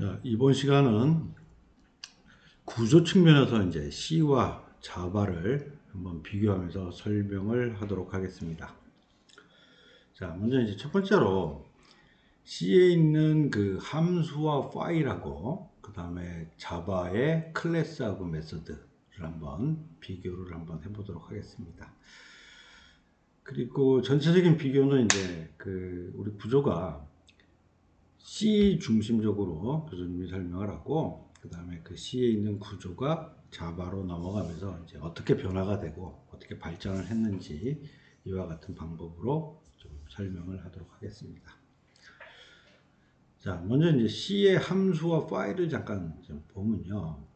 자, 이번 시간은 구조 측면에서 이제 C와 자바를 한번 비교하면서 설명을 하도록 하겠습니다. 자, 먼저 이제 첫 번째로 C에 있는 그 함수와 파일하고 그 다음에 자바의 클래스하고 메서드를 한번 비교를 한번 해보도록 하겠습니다. 그리고 전체적인 비교는 이제 그 우리 구조가 C 중심적으로 교수님이 설명을 하고, 그 다음에 그 C에 있는 구조가 자바로 넘어가면서 이제 어떻게 변화가 되고 어떻게 발전을 했는지 이와 같은 방법으로 좀 설명을 하도록 하겠습니다. 자, 먼저 이제 C의 함수와 파일을 잠깐 좀 보면요.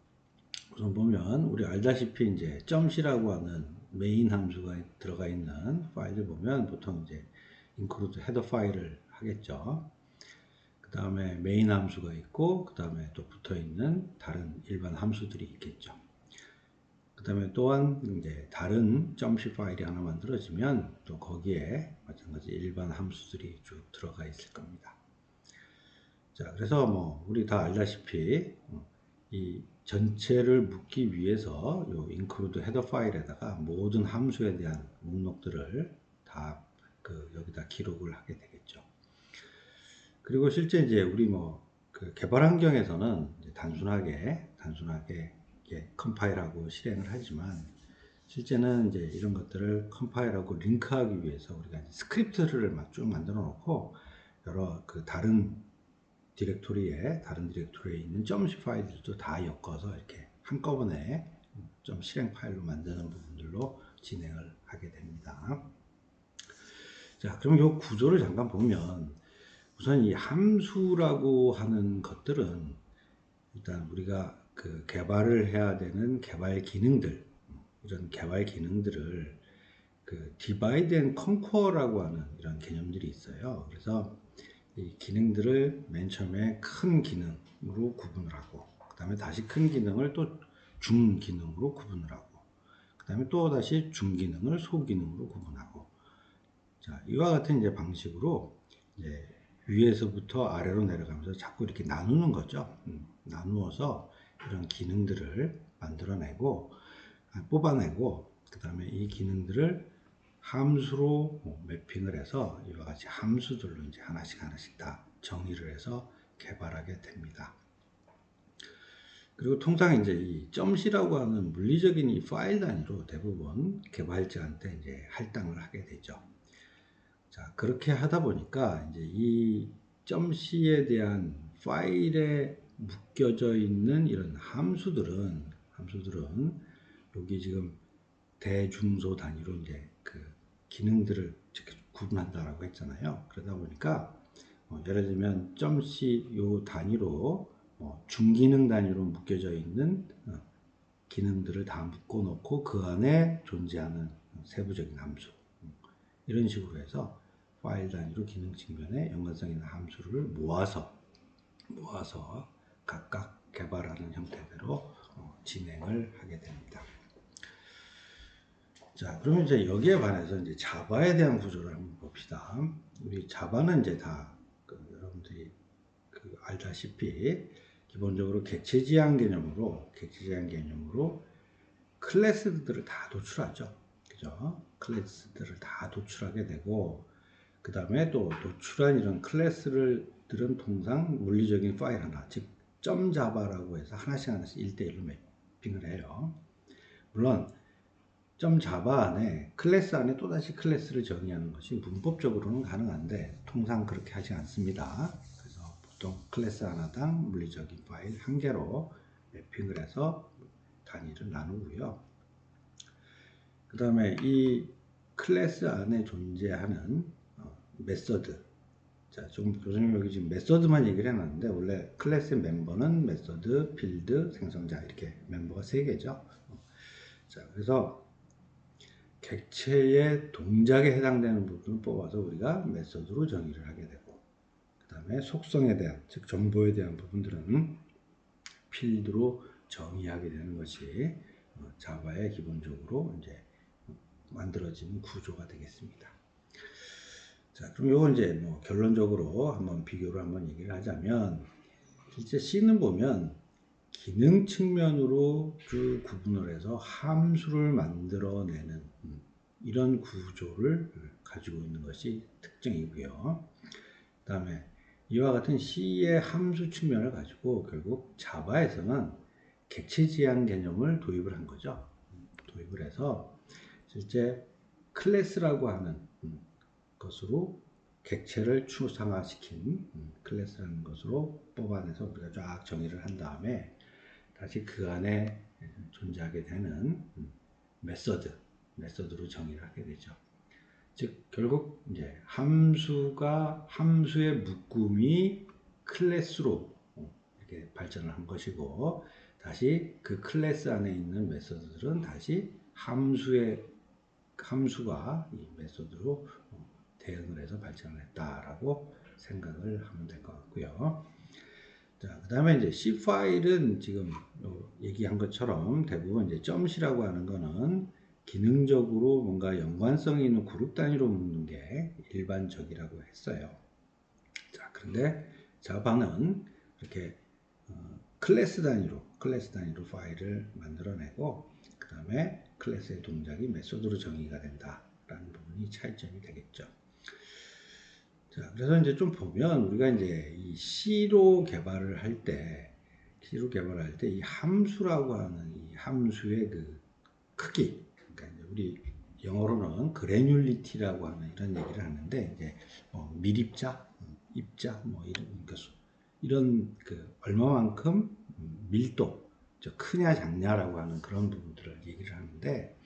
우선 보면 우리 알다시피 이제 .c라고 하는 메인 함수가 들어가 있는 파일을 보면 보통 이제 include 헤더 파일을 하겠죠. 그 다음에 메인 함수가 있고, 그 다음에 또 붙어 있는 다른 일반 함수들이 있겠죠. 그 다음에 또한 이제 다른 .c 파일이 하나 만들어지면 또 거기에 마찬가지 일반 함수들이 쭉 들어가 있을 겁니다. 자, 그래서 뭐 우리 다 알다시피 이 전체를 묶기 위해서 요 include 헤더 파일에다가 모든 함수에 대한 목록들을 다 여기다 기록을 하게 되겠죠. 그리고 실제 이제 우리 그 개발 환경에서는 이제 단순하게 컴파일하고 실행을 하지만, 실제는 이제 이런 것들을 컴파일하고 링크하기 위해서 우리가 이제 스크립트를 막 쭉 만들어 놓고 여러 그 다른 디렉토리에 있는 .c 파일들도 다 엮어서 이렇게 한꺼번에 좀 실행 파일로 만드는 부분들로 진행을 하게 됩니다. 자, 그럼 이 구조를 잠깐 보면, 우선 이 함수라고 하는 것들은 일단 우리가 그 개발을 해야 되는 개발 기능들, 이런 개발 기능들을 그 divide and conquer라고 하는 이런 개념들이 있어요. 그래서 이 기능들을 맨 처음에 큰 기능으로 구분을 하고, 그 다음에 다시 큰 기능을 또 중기능으로 구분을 하고, 그 다음에 또 다시 중기능을 소기능으로 구분하고, 자, 이와 같은 이제 방식으로 이제 위에서부터 아래로 내려가면서 자꾸 이렇게 나누는 거죠. 나누어서 이런 기능들을 만들어내고, 뽑아내고, 그 다음에 이 기능들을 함수로 매핑을 해서 이와 같이 함수들로 이제 하나씩 다 정의를 해서 개발하게 됩니다. 그리고 통상 이제 이 .c라고 하는 물리적인 이 파일 단위로 대부분 개발자한테 이제 할당을 하게 되죠. 자, 그렇게 하다 보니까 이제 이 .c에 대한 파일에 묶여져 있는 이런 함수들은 여기 지금 대중소 단위로 이제 그 기능들을 구분한다라고 했잖아요. 그러다 보니까 예를 들면 .c 요 단위로 중기능 단위로 묶여져 있는 기능들을 다 묶어 놓고 그 안에 존재하는 세부적인 함수, 이런 식으로 해서 파일 단위로 기능 측면에 연관성 있는 함수를 모아서 각각 개발하는 형태대로 진행을 하게 됩니다. 자, 그러면 이제 여기에 반해서 이제 자바에 대한 구조를 한번 봅시다. 우리 자바는 이제 다 여러분들이 알다시피 기본적으로 객체지향 개념으로 클래스들을 다 도출하죠. 그죠? 클래스들을 다 도출하게 되고, 그 다음에 또 도출한 이런 클래스들은 통상 물리적인 파일 하나, 즉 .java라고 해서 하나씩 1대1로 매핑을 해요. 물론 .java 안에 클래스 안에 또다시 클래스를 정의하는 것이 문법적으로는 가능한데 통상 그렇게 하지 않습니다. 그래서 보통 클래스 하나당 물리적인 파일 한 개로 매핑을 해서 단위를 나누고요. 그 다음에 이 클래스 안에 존재하는 메서드. 자, 교수님 여기 지금 메서드만 얘기를 해놨는데, 원래 클래스 멤버는 메서드, 필드, 생성자, 이렇게 멤버가 3개죠. 자, 그래서 객체의 동작에 해당되는 부분을 뽑아서 우리가 메서드로 정의를 하게 되고, 그 다음에 속성에 대한, 즉 정보에 대한 부분들은 필드로 정의하게 되는 것이 자바의 기본적으로 이제 만들어지는 구조가 되겠습니다. 자, 그럼 요건 이제 결론적으로 한번 비교를 한번 얘기를 하자면, 실제 C는 보면 기능 측면으로 쭉 구분을 해서 함수를 만들어내는 이런 구조를 가지고 있는 것이 특징이고요. 그 다음에 이와 같은 C의 함수 측면을 가지고 결국 자바에서는 객체 지향 개념을 도입을 한 거죠. 도입을 해서 실제 클래스라고 하는 것으로 객체를 추상화시킨 클래스라는 것으로 뽑아내서 우리가 쫙 정의를 한 다음에 다시 그 안에 존재하게 되는 메서드로 정의를 하게 되죠. 즉 결국 이제 함수의 묶음이 클래스로 이렇게 발전을 한 것이고, 다시 그 클래스 안에 있는 메서드들은 다시 함수가 이 메서드로 대응을 해서 발전을 했다라고 생각을 하면 될 것 같고요. 자, 그 다음에 이제 C 파일은 지금 얘기한 것처럼 대부분 이제 .c라고 하는 거는 기능적으로 뭔가 연관성이 있는 그룹 단위로 묶는 게 일반적이라고 했어요. 자, 그런데 자바는 이렇게 클래스 단위로 파일을 만들어내고, 그 다음에 클래스의 동작이 메소드로 정의가 된다라는 부분이 차이점이 되겠죠. 자, 그래서 이제 좀 보면 우리가 이제 이 C로 개발을 할 때 이 함수라고 하는 이 함수의 그 크기, 그러니까 이제 우리 영어로는 그래뉴리티라고 하는 이런 얘기를 하는데, 이제 밀입자, 입자, 뭐 이런 그 얼마만큼 밀도, 크냐 작냐라고 하는 그런 부분들을 얘기를 하는데,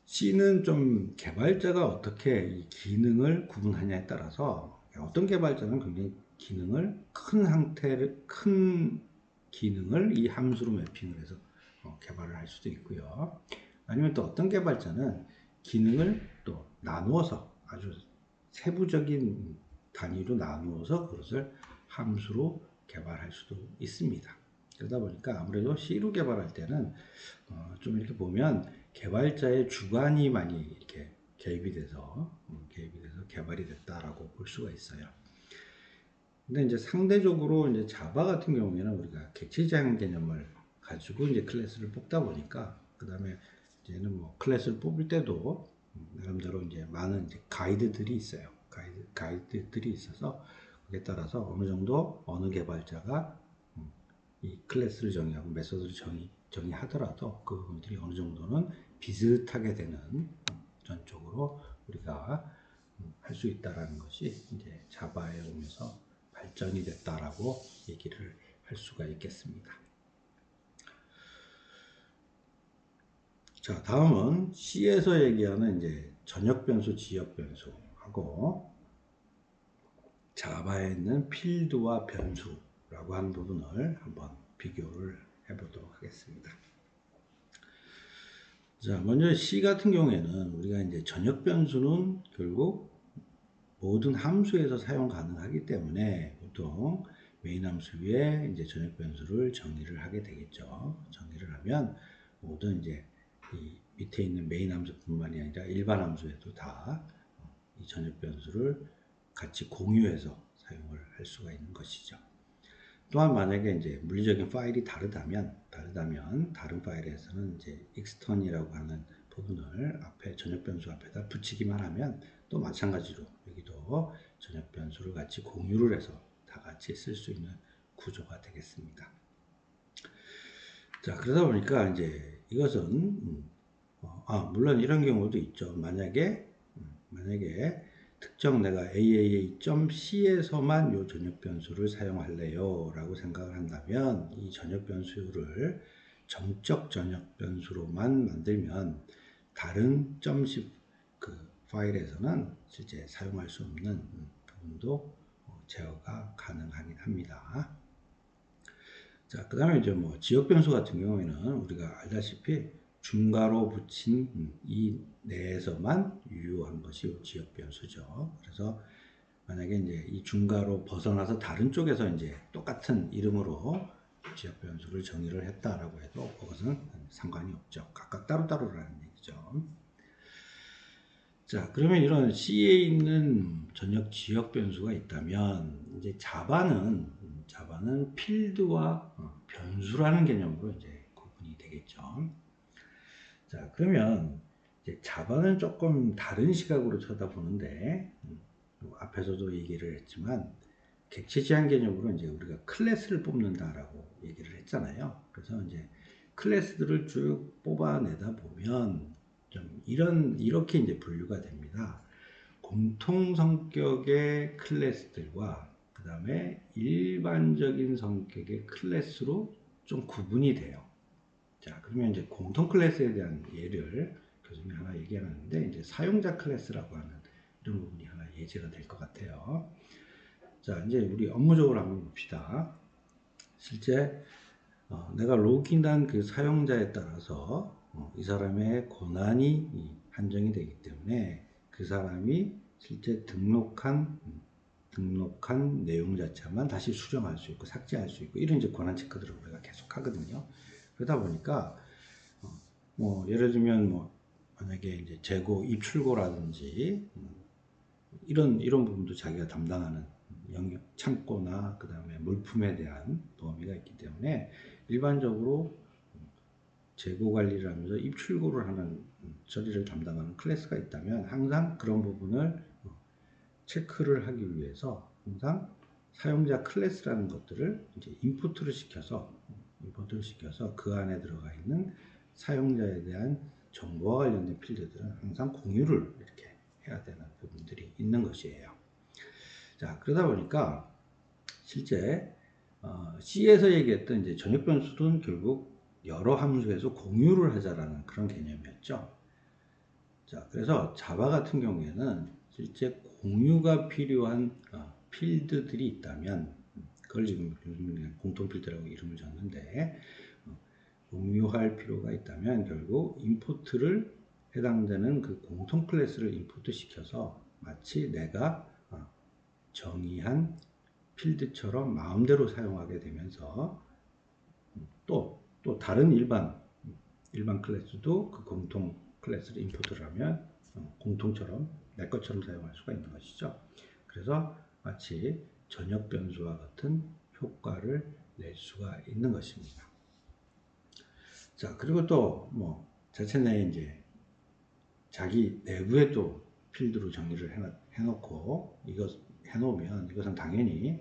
C는 좀 개발자가 어떻게 이 기능을 구분하냐에 따라서 어떤 개발자는 굉장히 큰 기능을 이 함수로 매핑을 해서 개발을 할 수도 있고요. 아니면 또 어떤 개발자는 기능을 또 나누어서 아주 세부적인 단위로 나누어서 그것을 함수로 개발할 수도 있습니다. 그러다 보니까 아무래도 C로 개발할 때는 좀 이렇게 보면 개발자의 주관이 많이 이렇게 개입이 돼서 개발이 됐다라고 볼 수가 있어요. 근데 이제 상대적으로 이제 자바 같은 경우에는 우리가 객체 지향 개념을 가지고 이제 클래스를 뽑다 보니까, 그 다음에 이제는 뭐 클래스를 뽑을 때도 나름대로 이제 많은 이제 가이드들이 있어요. 가이드들이 있어서 그에 따라서 어느 정도 어느 개발자가 이 클래스를 정의하고 메소드를 정의하더라도 그 부분들이 어느 정도는 비슷하게 되는 그런 쪽으로 우리가 할 수 있다라는 것이 이제 자바에 오면서 발전이 됐다라고 얘기를 할 수가 있겠습니다. 자, 다음은 C에서 얘기하는 이제 전역 변수, 지역 변수하고 자바에 있는 필드와 변수라고 하는 부분을 한번 비교를 해보도록 하겠습니다. 자, 먼저 C 같은 경우에는 우리가 이제 전역 변수는 결국 모든 함수에서 사용 가능하기 때문에 보통 메인 함수 위에 이제 전역 변수를 정의를 하게 되겠죠. 정의를 하면 모든 이제 이 밑에 있는 메인 함수뿐만이 아니라 일반 함수에도 다 이 전역 변수를 같이 공유해서 사용을 할 수가 있는 것이죠. 또한 만약에 이제 물리적인 파일이 다르다면 다른 파일에서는 이제 extern이라고 하는 부분을 전역 변수 앞에다 붙이기만 하면 또 마찬가지로 여기도 전역 변수를 같이 공유를 해서 다 같이 쓸 수 있는 구조가 되겠습니다. 자, 그러다 보니까 이제 이것은 물론 이런 경우도 있죠. 만약에 특정 내가 AAA.C에서만 요 전역 변수를 사용할래요 라고 생각을 한다면 이 전역 변수를 정적 전역 변수로만 만들면 다른 .C 그 파일에서는 실제 사용할 수 없는 부분도 제어가 가능하긴 합니다. 자, 그 다음에 이제 뭐 지역 변수 같은 경우에는 우리가 알다시피 중괄호 붙인 이 내에서만 유효한 것이 지역 변수죠. 그래서 만약에 이제 이 중괄호 벗어나서 다른 쪽에서 이제 똑같은 이름으로 지역 변수를 정의를 했다라고 해도 그것은 상관이 없죠. 각각 따로따로라는 얘기죠. 자, 그러면 이런 C에 있는 전역 지역 변수가 있다면 이제 자바는 자바는 필드와 변수라는 개념으로 이제 구분이 되겠죠. 자, 그러면 이제 자바는 조금 다른 시각으로 쳐다보는데, 앞에서도 얘기를 했지만, 객체 지향 개념으로 이제 우리가 클래스를 뽑는다라고 얘기를 했잖아요. 그래서 이제 클래스들을 쭉 뽑아내다 보면 좀 이렇게 이제 분류가 됩니다. 공통 성격의 클래스들과 그 다음에 일반적인 성격의 클래스로 좀 구분이 돼요. 자, 그러면 이제 공통 클래스에 대한 예를 교수님이 하나 얘기하는데, 이제 사용자 클래스라고 하는 이런 부분이 하나 예제가 될 것 같아요. 자, 이제 우리 업무적으로 한번 봅시다. 실제 내가 로그인한 그 사용자에 따라서 이 사람의 권한이 한정이 되기 때문에 그 사람이 실제 등록한 내용 자체만 다시 수정할 수 있고 삭제할 수 있고 이런 이제 권한 체크들을 우리가 계속 하거든요. 그러다 보니까 뭐 예를 들면 뭐 만약에 이제 재고 입출고라든지 이런 부분도 자기가 담당하는 영역 창고나 그 다음에 물품에 대한 범위가 있기 때문에 일반적으로 재고 관리를 하면서 입출고를 하는 처리를 담당하는 클래스가 있다면 항상 그런 부분을 체크를 하기 위해서 항상 사용자 클래스라는 것들을 이제 인풋을 시켜서 그 안에 들어가 있는 사용자에 대한 정보와 관련된 필드들은 항상 공유를 이렇게 해야 되는 부분들이 있는 것이에요. 자, 그러다 보니까 실제 C에서 얘기했던 이제 전역 변수는 결국 여러 함수에서 공유를 하자라는 그런 개념이었죠. 자, 그래서 자바 같은 경우에는 실제 공유가 필요한 필드들이 있다면 그걸 지금 그냥 공통 필드라고 이름을 줬는데 공유할 필요가 있다면 결국 인풋을 해당되는 그 공통 클래스를 인풋 시켜서 마치 내가 정의한 필드처럼 마음대로 사용하게 되면서 또 다른 일반 클래스도 그 공통 클래스를 인풋을 하면 공통처럼 내 것처럼 사용할 수가 있는 것이죠. 그래서 마치 전역 변수와 같은 효과를 낼 수가 있는 것입니다. 자, 그리고 또 뭐 자체 내에 이제 자기 내부에 또 필드로 정의를 해놓고 해놓으면 이것은 당연히 이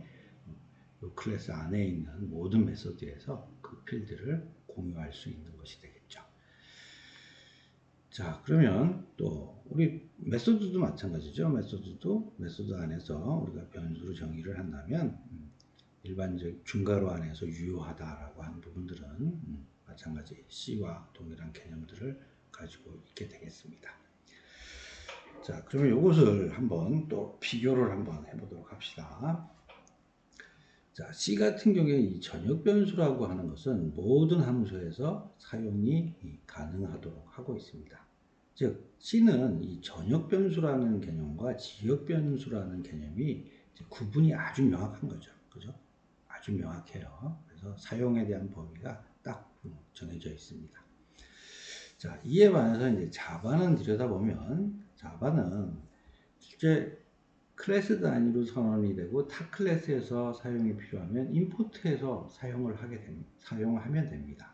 클래스 안에 있는 모든 메소드에서 그 필드를 공유할 수 있는 것이 되겠죠. 자, 그러면 또 우리 메소드도 마찬가지죠. 메소드 안에서 우리가 변수로 정의를 한다면 일반적 중괄호 안에서 유효하다라고 하는 부분들은 마찬가지 C와 동일한 개념들을 가지고 있게 되겠습니다. 자, 그러면 이것을 한번 또 비교를 한번 해보도록 합시다. 자, C 같은 경우에 이 전역 변수라고 하는 것은 모든 함수에서 사용이 가능하도록 하고 있습니다. 즉, C는 이 전역 변수라는 개념과 지역 변수라는 개념이 구분이 아주 명확한 거죠. 그죠? 아주 명확해요. 그래서 사용에 대한 범위가 딱 정해져 있습니다. 자, 이에 반해서 이제 자바는 들여다보면 자바는 실제 클래스 단위로 선언이 되고 타 클래스에서 사용이 필요하면 임포트해서 사용하면 됩니다.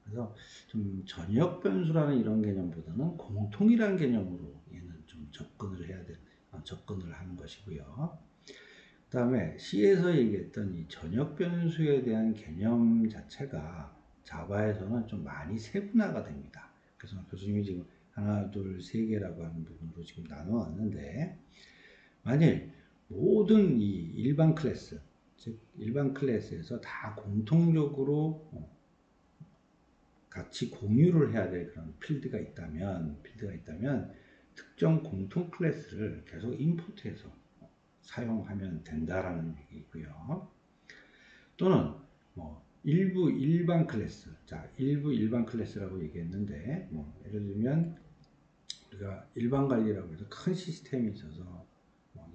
그래서 좀 전역 변수라는 이런 개념보다는 공통이라는 개념으로 얘는 좀 접근을 하는 것이고요. 그 다음에 C에서 얘기했던 이 전역 변수에 대한 개념 자체가 자바에서는 좀 많이 세분화가 됩니다. 그래서 교수님이 지금 하나, 둘, 세 개라고 하는 부분으로 지금 나눠왔는데, 만일 모든 이 일반 클래스, 즉 일반 클래스에서 다 공통적으로 같이 공유를 해야 될 그런 필드가 있다면 특정 공통 클래스를 계속 임포트해서 사용하면 된다라는 얘기고요. 또는 뭐 일부 일반 클래스, 일부 일반 클래스라고 얘기했는데, 뭐 예를 들면 우리가 일반 관리라고 해서 큰 시스템이 있어서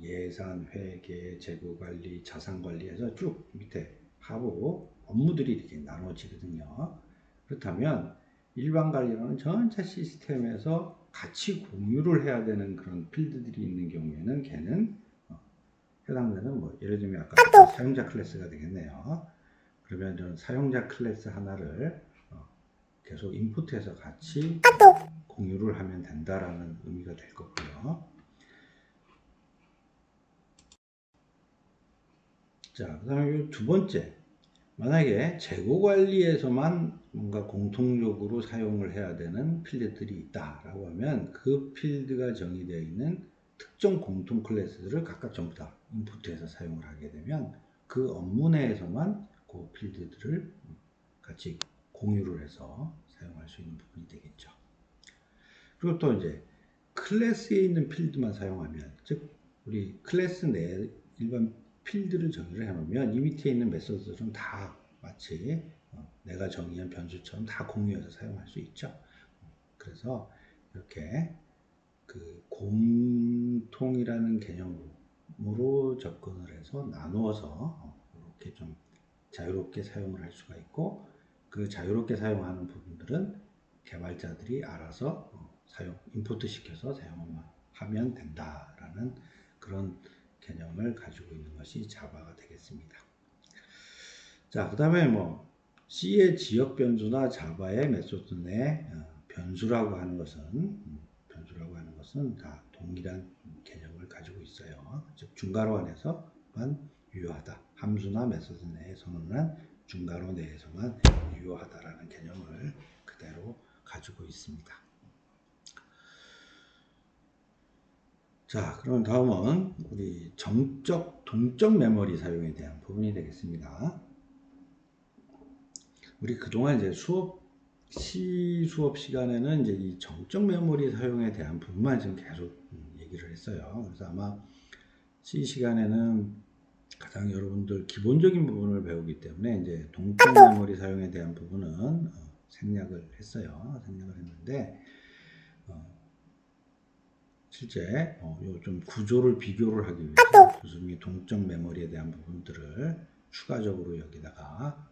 예산, 회계, 재고 관리, 자산 관리해서 쭉 밑에 하부 업무들이 이렇게 나눠지거든요. 그렇다면 일반 관리라는 전체 시스템에서 같이 공유를 해야 되는 그런 필드들이 있는 경우에는 걔는 해당되는 뭐 예를 들면 아까 사용자 클래스가 되겠네요. 그러면 저는 사용자 클래스 하나를 계속 인풋해서 같이 공유를 하면 된다라는 의미가 될 거고요. 자, 그 다음에 두 번째, 만약에 재고 관리에서만 뭔가 공통적으로 사용을 해야 되는 필드들이 있다라고 하면 그 필드가 정의되어 있는 특정 공통 클래스들을 각각 전부 다 인풋해서 사용을 하게 되면 그 업무 내에서만 그 필드들을 같이 공유를 해서 사용할 수 있는 부분이 되겠죠. 그리고 또 이제 클래스에 있는 필드만 사용하면, 즉 우리 클래스 내 일반 필드를 정의를 해놓으면 이 밑에 있는 메소드들은 다 마치 내가 정의한 변수처럼 다 공유해서 사용할 수 있죠. 그래서 이렇게 그 공통이라는 개념으로 접근을 해서 나누어서 이렇게 좀 자유롭게 사용을 할 수가 있고, 그 자유롭게 사용하는 부분들은 개발자들이 알아서 인풋 시켜서 사용하면 된다라는 그런 개념을 가지고 있는 것이 자바가 되겠습니다. 자, 그 다음에 뭐 C의 지역 변수나 자바의 메소드 내 변수라고 하는 것은 다 동일한 개념을 가지고 있어요. 즉 중괄호 안에서만 유효하다. 함수나 메소드 내에서는 중괄호 내에서만 유효하다라는 개념을 그대로 가지고 있습니다. 자, 그럼 다음은 우리 정적, 동적 메모리 사용에 대한 부분이 되겠습니다. 우리 그동안 이제 C 수업 시간에는 이제 이 정적 메모리 사용에 대한 부분만 지금 계속 얘기를 했어요. 그래서 아마 C 시간에는 가장 여러분들 기본적인 부분을 배우기 때문에 이제 동적 메모리 사용에 대한 부분은 생략을 했어요. 생략을 했는데 실제 좀 구조를 비교를 하기 위해서 교수님이 동적 메모리에 대한 부분들을 추가적으로 여기다가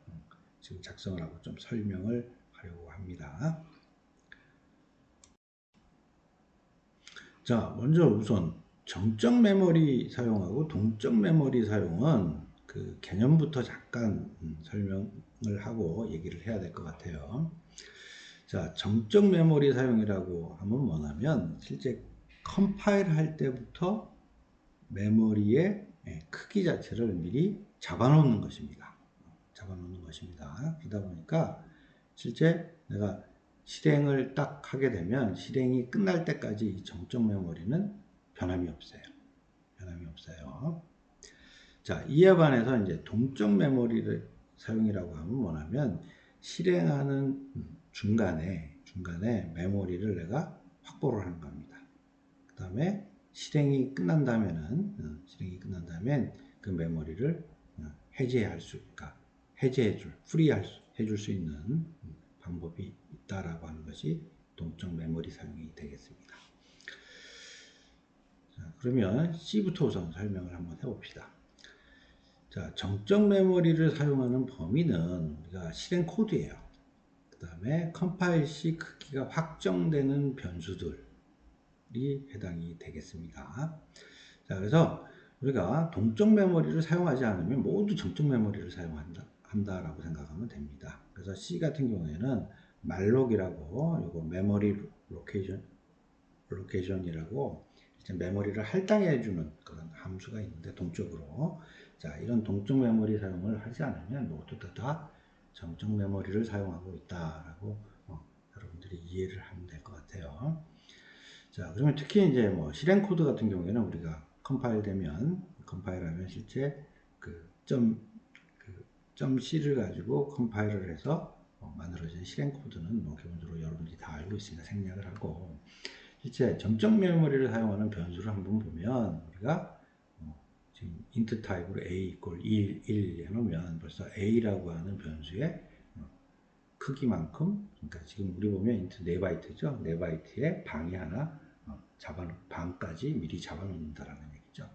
지금 작성을 하고 좀 설명을 하려고 합니다. 자, 먼저 우선 정적 메모리 사용하고 동적 메모리 사용은 그 개념부터 잠깐 설명을 하고 얘기를 해야 될 것 같아요. 자, 정적 메모리 사용이라고 하면 뭐냐면 실제 컴파일 할 때부터 메모리의 크기 자체를 미리 잡아놓는 것입니다. 그러다 보니까 실제 내가 실행을 딱 하게 되면 실행이 끝날 때까지 이 정적 메모리는 변함이 없어요. 자, 이에 반해서 이제 동적 메모리를 사용이라고 하면 뭐냐면 실행하는 중간에 메모리를 내가 확보를 하는 겁니다. 그 다음에 실행이 끝난다면 그 메모리를 해줄 수 있는 방법이 있다라고 하는 것이 동적 메모리 사용이 되겠습니다. 자, 그러면 C부터 우선 설명을 한번 해봅시다. 자, 정적 메모리를 사용하는 범위는 우리가 실행 코드예요. 그 다음에 컴파일 시 크기가 확정되는 변수들이 해당이 되겠습니다. 자, 그래서 우리가 동적 메모리를 사용하지 않으면 모두 정적 메모리를 사용한다라고 생각하면 됩니다. 그래서 C 같은 경우에는 말록이라고 요거 메모리 로케이션이라고 메모리를 할당해 주는 그런 함수가 있는데 동적으로, 자, 이런 동적 메모리 사용을 하지 않으면 모두 다 정적 메모리를 사용하고 있다라고 여러분들이 이해를 하면 될 것 같아요. 자, 그러면 특히 이제 뭐 실행 코드 같은 경우에는 우리가 컴파일하면 실제 점 C를 가지고 컴파일을 해서 만들어진 실행 코드는 뭐 기본적으로 여러분들이 다 알고 있으니까 생략을 하고, 실제 정적 메모리를 사용하는 변수를 한번 보면 우리가 지금 int 타입으로 a = 1 해놓으면 벌써 a라고 하는 변수의 크기만큼, 그러니까 지금 우리 보면 int 4바이트죠. 4바이트에 방이 하나 방까지 미리 잡아놓는다라는 얘기죠.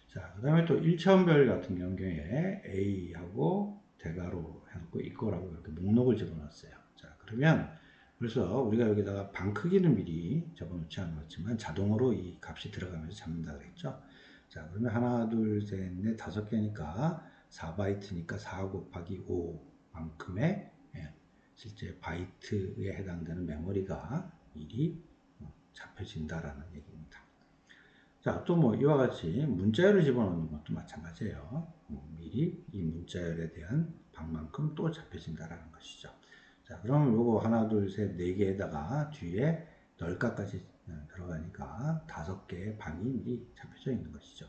자, 그 다음에 또 1차원별 같은 경우에 A하고 대괄호 해놓고 이거라고 이렇게 목록을 집어넣었어요. 자, 그러면 그래서 우리가 여기다가 방 크기는 미리 적어놓지 않았지만 자동으로 이 값이 들어가면서 잡는다 그랬죠. 자, 그러면 하나, 둘, 셋, 넷, 다섯 개니까 4바이트니까 4 곱하기 5만큼의 실제 바이트에 해당되는 메모리가 미리 잡혀진다라는 얘기입니다. 자, 또 뭐 이와 같이 문자열을 집어넣는 것도 마찬가지예요. 미리 이 문자열에 대한 방만큼 또 잡혀진다라는 것이죠. 자, 그럼 요거 하나, 둘, 셋, 네 개에다가 뒤에 널까까지 들어가니까 5개의 방이 미리 잡혀져 있는 것이죠.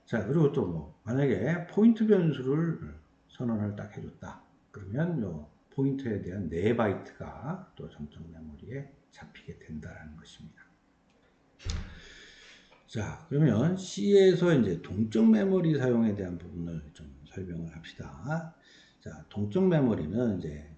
자, 그리고 또 뭐 만약에 포인트 변수를 선언을 딱 해줬다. 그러면 요 포인트에 대한 4바이트가 또 정적 메모리에 잡히게 된다는 것입니다. 자, 그러면 C에서 이제 동적 메모리 사용에 대한 부분을 좀 설명을 합시다. 자, 동적 메모리는 이제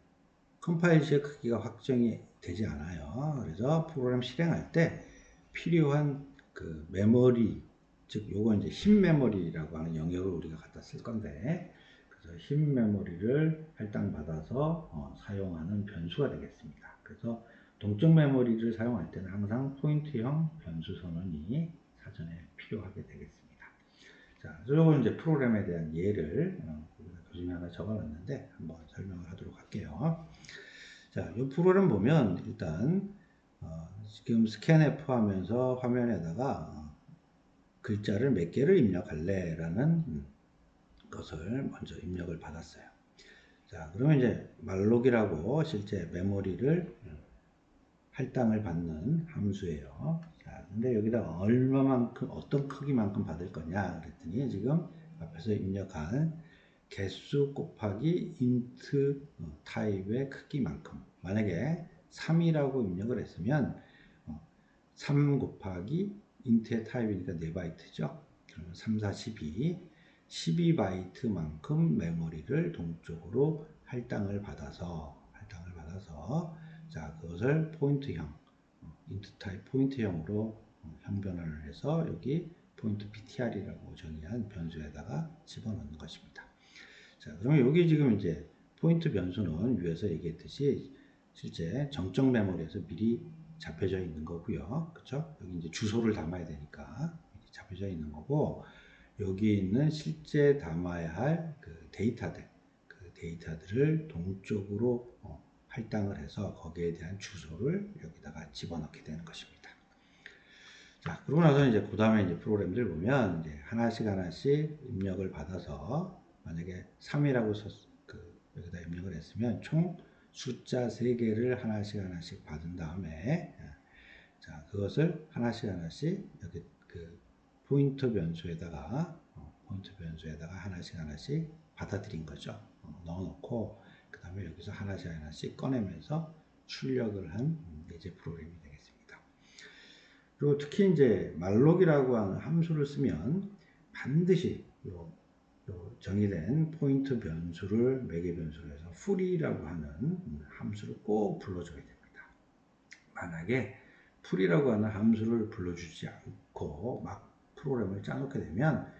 컴파일 시의 크기가 확정이 되지 않아요. 그래서 프로그램 실행할 때 필요한 그 메모리, 즉 요거 이제 힘 메모리라고 하는 영역을 우리가 갖다 쓸 건데, 그래서 힘 메모리를 할당받아서 사용하는 변수가 되겠습니다. 그래서 동적 메모리를 사용할 때는 항상 포인트형 변수 선언이 사전에 필요하게 되겠습니다. 자, 요건 이제 프로그램에 대한 예를 교재에 하나 적어놨는데 한번 설명을 하도록 할게요. 자, 이 프로그램 보면 일단 지금 스캔F 하면서 화면에다가 글자를 몇 개를 입력할래 라는 것을 먼저 입력을 받았어요. 자, 그러면 이제 말록이라고 실제 메모리를 할당을 받는 함수예요. 자, 근데 여기다 얼마만큼, 어떤 크기만큼 받을 거냐 그랬더니 지금 앞에서 입력한 개수 곱하기 int 타입의 크기만큼, 만약에 3이라고 입력을 했으면 3 곱하기 int의 타입이니까 4바이트죠. 그러면 3, 4, 12바이트만큼 메모리를 동쪽으로 할당을 받아서 자, 그것을 포인트형, int 타입 포인트형으로 형변환을 해서 여기 포인트 ptr이라고 정의한 변수에다가 집어넣는 것입니다. 자, 그러면 여기 지금 이제 포인트 변수는 위에서 얘기했듯이 실제 정적 메모리에서 미리 잡혀져 있는 거고요. 그쵸? 여기 이제 주소를 담아야 되니까 잡혀져 있는 거고, 여기 있는 실제 담아야 할 그 데이터들을 동쪽으로 할당을 해서 거기에 대한 주소를 여기다가 집어넣게 되는 것입니다. 자, 그러고 나서 이제 그 다음에 이제 프로그램들 보면 이제 하나씩 입력을 받아서 만약에 3이라고 여기다 입력을 했으면 총 숫자 3개를 하나씩 받은 다음에 자, 그것을 하나씩 여기 그 포인터 변수에다가 하나씩 받아들인 거죠. 넣어놓고 그 다음에 여기서 하나씩 꺼내면서 출력을 한 이제 프로그램이 되겠습니다. 그리고 특히 이제 말록이라고 하는 함수를 쓰면 반드시 요 정의된 포인트 변수를 매개 변수로 해서 풀이라고 하는 함수를 꼭 불러줘야 됩니다. 만약에 풀이라고 하는 함수를 불러주지 않고 막 프로그램을 짜놓게 되면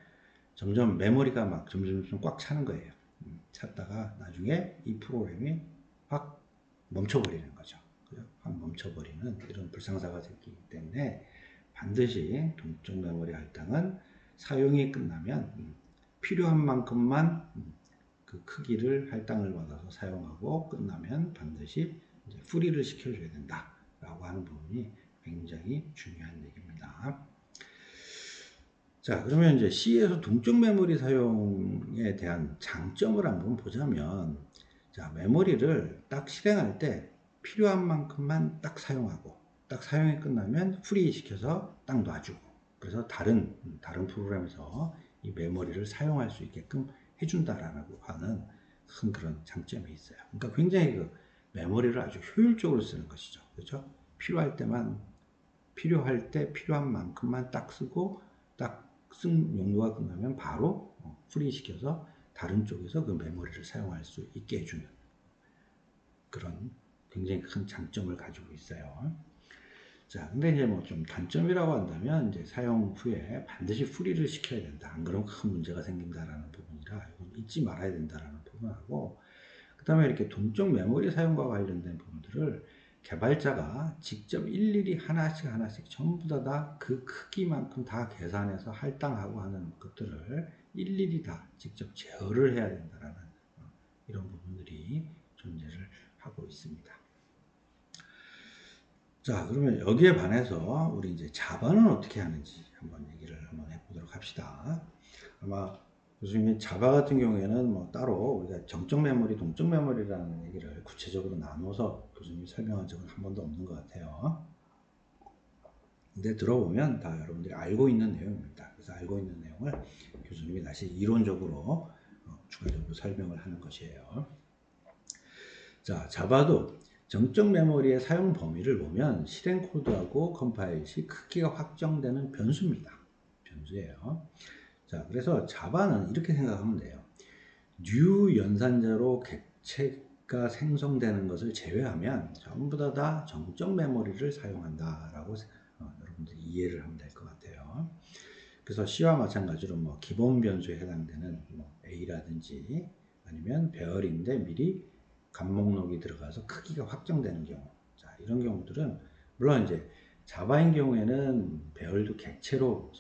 점점 메모리가 막 점점 꽉 차는 거예요. 찼다가 나중에 이 프로그램이 확 멈춰버리는 거죠. 확 멈춰버리는 이런 불상사가 생기기 때문에 반드시 동적 메모리 할당은 사용이 끝나면 필요한 만큼만 그 크기를 할당을 받아서 사용하고 끝나면 반드시 이제 프리를 시켜줘야 된다라고 하는 부분이 굉장히 중요한 얘기입니다. 자, 그러면 이제 C에서 동적 메모리 사용에 대한 장점을 한번 보자면, 자, 메모리를 딱 실행할 때 필요한 만큼만 딱 사용하고, 딱 사용이 끝나면 프리 시켜서 딱 놔주고, 그래서 다른 프로그램에서 이 메모리를 사용할 수 있게끔 해준다라고 하는 큰 그런 장점이 있어요. 그러니까 굉장히 그 메모리를 아주 효율적으로 쓰는 것이죠. 그렇죠? 필요할 때 필요한 만큼만 딱 쓰고 딱 쓴 용도가 끝나면 바로 프리 시켜서 다른 쪽에서 그 메모리를 사용할 수 있게 해주는 그런 굉장히 큰 장점을 가지고 있어요. 자, 근데 이제 뭐 좀 단점이라고 한다면 이제 사용 후에 반드시 프리를 시켜야 된다. 안 그러면 큰 문제가 생긴다라는 부분이라 이건 잊지 말아야 된다라는 부분하고, 그 다음에 이렇게 동적 메모리 사용과 관련된 부분들을 개발자가 직접 일일이 하나씩 전부 다 그 크기만큼 다 계산해서 할당하고 하는 것들을 일일이 다 직접 제어를 해야 된다라는 이런 부분들이 존재를 하고 있습니다. 자, 그러면 여기에 반해서 우리 이제 자바는 어떻게 하는지 한번 얘기를 한번 해보도록 합시다. 아마 교수님이 자바 같은 경우에는 뭐 따로 우리가 정적 메모리, 동적 메모리라는 얘기를 구체적으로 나눠서 교수님이 설명한 적은 한 번도 없는 것 같아요. 근데 들어보면 다 여러분들이 알고 있는 내용입니다. 그래서 알고 있는 내용을 교수님이 다시 이론적으로 추가적으로 설명을 하는 것이에요. 자, 자바도 정적 메모리의 사용 범위를 보면 실행 코드하고 컴파일 시 크기가 확정되는 변수입니다. 변수예요. 자, 그래서 자바는 이렇게 생각하면 돼요. new 연산자로 객체가 생성되는 것을 제외하면 전부 다 정적 메모리를 사용한다라고 여러분들이 이해를 하면 될 것 같아요. 그래서 C와 마찬가지로 뭐 기본 변수에 해당되는 뭐 A라든지 아니면 배열인데 미리 값 목록이 들어가서 크기가 확정되는 경우, 자, 이런 경우들은 물론 이제 자바인 경우에는 배열도 객체로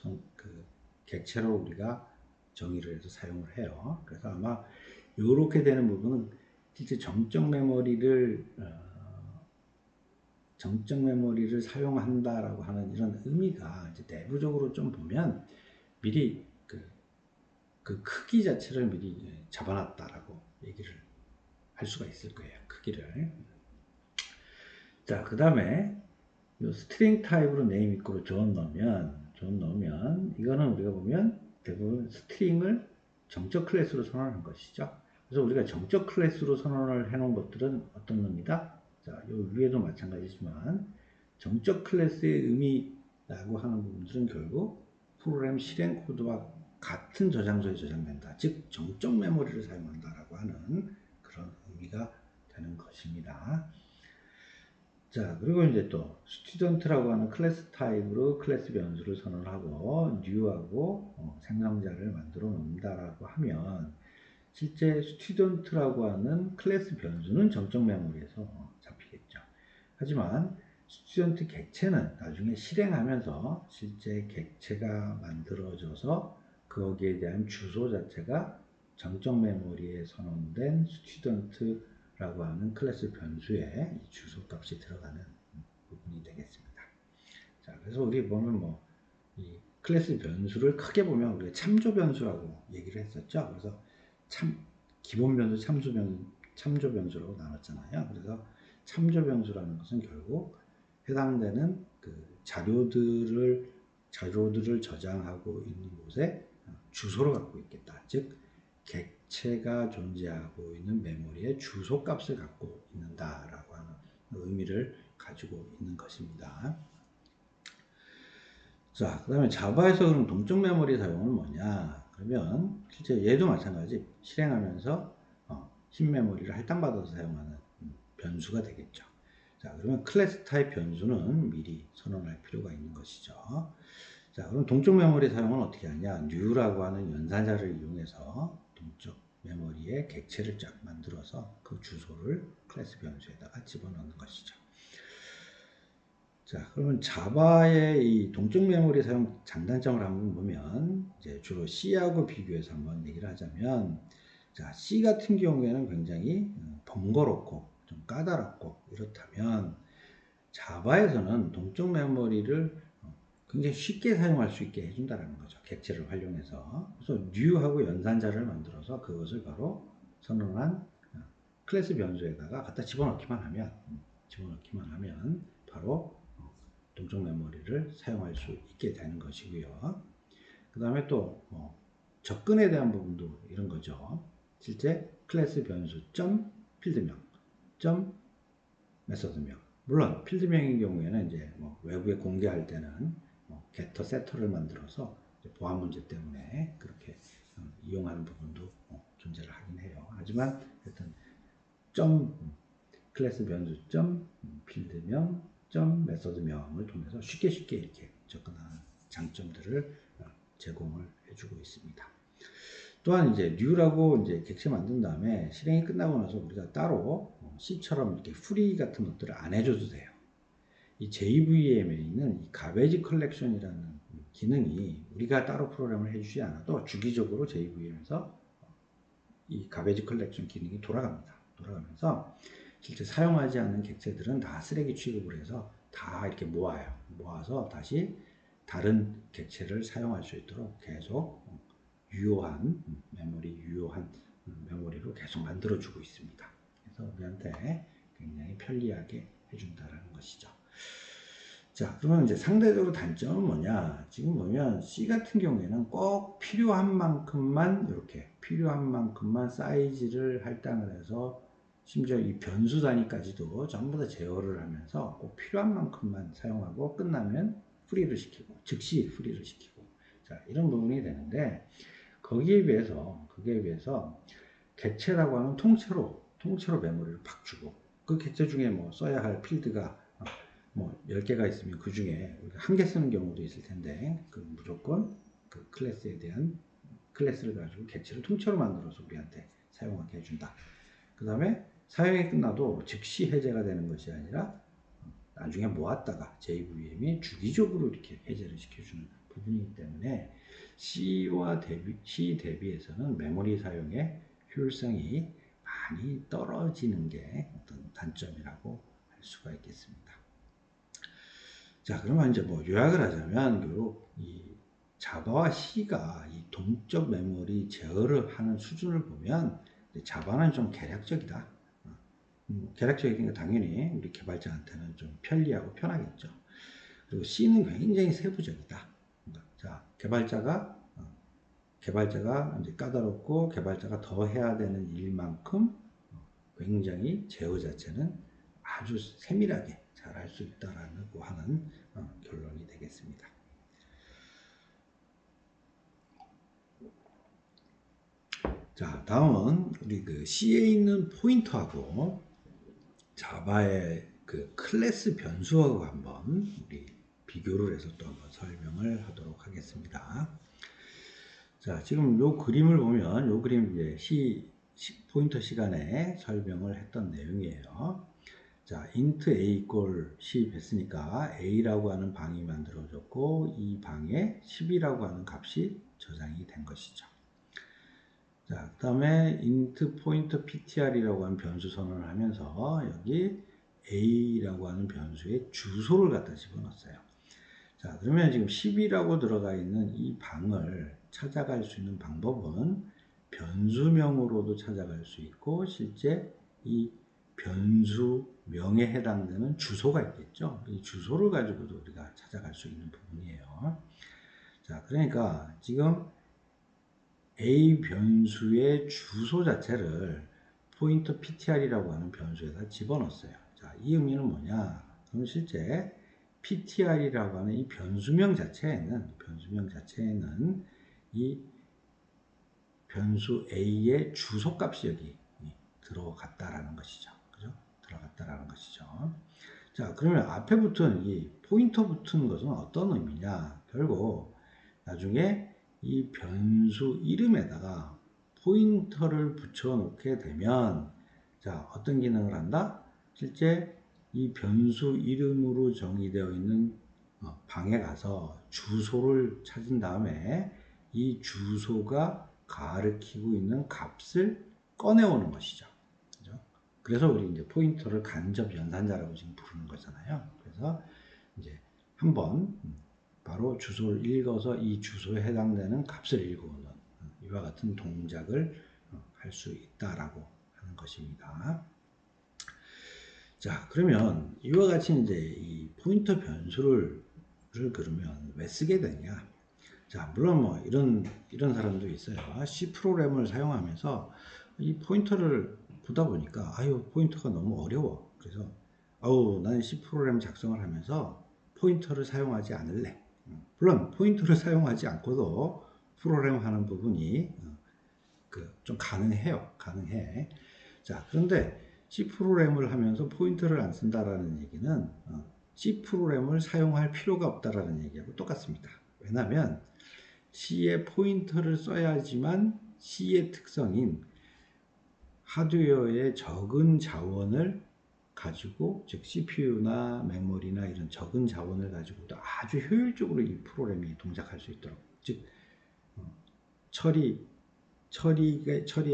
우리가 정의를 해서 사용을 해요. 그래서 아마 이렇게 되는 부분은 실제 정적 메모리를 사용한다라고 하는 이런 의미가 이제 내부적으로 좀 보면 미리 그 크기 자체를 미리 잡아놨다라고 얘기를 할 수가 있을 거예요. 크기를. 자, 그 다음에 이 스트링 타입으로 네임 이퀄 존 넣으면 이거는 우리가 보면 대부분 스트링을 정적 클래스로 선언하는 것이죠. 그래서 우리가 정적 클래스로 선언을 해놓은 것들은 어떤 겁니다? 자, 요 위에도 마찬가지지만 정적 클래스의 의미라고 하는 부분들은 결국 프로그램 실행 코드와 같은 저장소에 저장된다. 즉 정적 메모리를 사용한다라고 하는 그런 의미가 되는 것입니다. 자, 그리고 이제 또 스튜던트라고 하는 클래스 타입으로 클래스 변수를 선언하고 new하고 생성자를 만들어 놓는다라고 하면 실제 스튜던트라고 하는 클래스 변수는 정적 메모리에서 잡히겠죠. 하지만 스튜던트 객체는 나중에 실행하면서 실제 객체가 만들어져서 거기에 대한 주소 자체가 정적 메모리에 선언된 스튜던트라고 하는 클래스 변수에 이 주소 값이 들어가는 부분이 되겠습니다. 자, 그래서 우리 보면 뭐 이 클래스 변수를 크게 보면 우리가 참조 변수라고 얘기를 했었죠. 그래서 기본 변수, 참조 변수라고 나눴잖아요. 그래서 참조 변수라는 것은 결국 해당되는 그 자료들을 저장하고 있는 곳에 주소를 갖고 있겠다. 즉 객체가 존재하고 있는 메모리의 주소 값을 갖고 있는다라고 하는 의미를 가지고 있는 것입니다. 자, 그 다음에 자바에서 그럼 동적 메모리 사용은 뭐냐? 그러면 실제 얘도 마찬가지 실행하면서 흰 메모리를 할당받아서 사용하는 변수가 되겠죠. 자, 그러면 클래스 타입 변수는 미리 선언할 필요가 있는 것이죠. 자, 그럼 동적 메모리 사용은 어떻게 하냐? new라고 하는 연산자를 이용해서 동적 메모리의 객체를 쫙 만들어서 그 주소를 클래스 변수에다가 집어넣는 것이죠. 자, 그러면 자바의 이 동적 메모리 사용 장단점을 한번 보면 이제 주로 C하고 비교해서 한번 얘기를 하자면, 자, C 같은 경우에는 굉장히 번거롭고 좀 까다롭고 이렇다면 자바에서는 동적 메모리를 굉장히 쉽게 사용할 수 있게 해준다는 거죠. 객체를 활용해서. 그래서 new하고 연산자를 만들어서 그것을 바로 선언한 클래스 변수에다가 갖다 집어넣기만 하면 바로 동적 메모리를 사용할 수 있게 되는 것이고요. 그 다음에 또 접근에 대한 부분도 이런 거죠. 실제 클래스 변수 점 필드명, 점 메서드명. 물론 필드명인 경우에는 이제 외부에 공개할 때는 getter, setter를 만들어서 보안 문제 때문에 그렇게 이용하는 부분도 존재를 하긴 해요. 하지만 하여튼 점 클래스 변수 점 필드명 점 메서드명을 통해서 쉽게 이렇게 접근하는 장점들을 제공을 해주고 있습니다. 또한 이제 new라고 이제 객체 만든 다음에 실행이 끝나고 나서 우리가 따로 C처럼 이렇게 프리 같은 것들을 안 해줘도 돼요. 이 JVM에 있는 이 가베지 컬렉션이라는 기능이 우리가 따로 프로그램을 해주지 않아도 주기적으로 JVM에서 이 가베지 컬렉션 기능이 돌아갑니다. 돌아가면서 실제 사용하지 않는 객체들은 다 쓰레기 취급을 해서 다 이렇게 모아요. 모아서 다시 다른 객체를 사용할 수 있도록 계속 유효한 메모리, 유효한 메모리로 계속 만들어주고 있습니다. 그래서 우리한테 굉장히 편리하게 해준다라는 것이죠. 자, 그러면 이제 상대적으로 단점은 뭐냐? 지금 보면 C 같은 경우에는 꼭 필요한 만큼만 이렇게 필요한 만큼만 사이즈를 할당을 해서 심지어 이 변수 단위까지도 전부 다 제어를 하면서 꼭 필요한 만큼만 사용하고 끝나면 프리를 시키고 즉시 프리를 시키고 자 이런 부분이 되는데 거기에 비해서 객체라고 하는 통째로 메모리를 팍 주고 그 객체 중에 뭐 써야 할 필드가 뭐 10개가 있으면 그 중에 우리가 한 개 쓰는 경우도 있을 텐데 그 무조건 그 클래스에 대한 클래스를 가지고 객체를 통째로 만들어서 우리한테 사용하게 해준다. 그 다음에 사용이 끝나도 즉시 해제가 되는 것이 아니라 나중에 모았다가 JVM이 주기적으로 이렇게 해제를 시켜주는 부분이기 때문에 C 대비해서는 메모리 사용의 효율성이 많이 떨어지는 게 어떤 단점이라고 할 수가 있겠습니다. 자, 그러면 이제 뭐 요약을 하자면 이 자바와 C가 이 동적 메모리 제어를 하는 수준을 보면 자바는 좀 계략적이다. 계략적이니까 당연히 우리 개발자한테는 좀 편리하고 편하겠죠. 그리고 C는 굉장히 세부적이다. 자, 개발자가 이제 까다롭고 개발자가 더 해야 되는 일만큼 굉장히 제어 자체는 아주 세밀하게 잘 할 수 있다라고 하는 결론이 되겠습니다. 자, 다음은 우리 그 C에 있는 포인터하고 자바의 그 클래스 변수하고 한번 우리 비교를 해서 또 한번 설명을 하도록 하겠습니다. 자, 지금 요 그림을 보면 요 그림 이제 포인터 시간에 설명을 했던 내용이에요. 자, int a equal 10 했으니까 a라고 하는 방이 만들어졌고 이 방에 10이라고 하는 값이 저장이 된 것이죠. 자, 그 다음에 int pointer ptr이라고 하는 변수 선언을 하면서 여기 a라고 하는 변수에 주소를 갖다 집어넣었어요. 자, 그러면 지금 10이라고 들어가 있는 이 방을 찾아갈 수 있는 방법은 변수명으로도 찾아갈 수 있고 실제 이 변수명에 해당되는 주소가 있겠죠. 이 주소를 가지고도 우리가 찾아갈 수 있는 부분이에요. 자, 그러니까 지금 A 변수의 주소 자체를 포인터 ptr이라고 하는 변수에다 집어넣었어요. 자, 이 의미는 뭐냐? 그럼 실제 ptr이라고 하는 이 변수명 자체에는 이 변수 a의 주소값이 여기 들어갔다라는 것이죠. 그죠? 들어갔다라는 것이죠. 자, 그러면 앞에 붙은 이 포인터 붙은 것은 어떤 의미냐? 결국 나중에 이 변수 이름에다가 포인터를 붙여 놓게 되면 자, 어떤 기능을 한다? 실제 이 변수 이름으로 정의되어 있는 방에 가서 주소를 찾은 다음에 이 주소가 가리키고 있는 값을 꺼내오는 것이죠. 그죠? 그래서 우리 이제 포인터를 간접 연산자라고 지금 부르는 거잖아요. 그래서 이제 한번 바로 주소를 읽어서 이 주소에 해당되는 값을 읽어오는 이와 같은 동작을 할 수 있다라고 하는 것입니다. 자, 그러면 이와 같이 이제 이 포인터 변수를 그러면 왜 쓰게 되냐? 자, 물론 뭐 이런 사람도 있어요. C 프로그램을 사용하면서 이 포인터를 보다 보니까 아유 포인터가 너무 어려워. 그래서 아우 나는 C 프로그램 작성을 하면서 포인터를 사용하지 않을래. 물론 포인터를 사용하지 않고도 프로그램 하는 부분이 좀 가능해. 자, 그런데 C 프로그램을 하면서 포인터를 안 쓴다라는 얘기는 C 프로그램을 사용할 필요가 없다라는 얘기하고 똑같습니다. 왜냐하면 C에 포인터를 써야지만 C의 특성인 하드웨어의 적은 자원을 가지고, 즉 CPU나 메모리나 이런 적은 자원을 가지고도 아주 효율적으로 이 프로그램이 동작할 수 있도록, 즉 처리에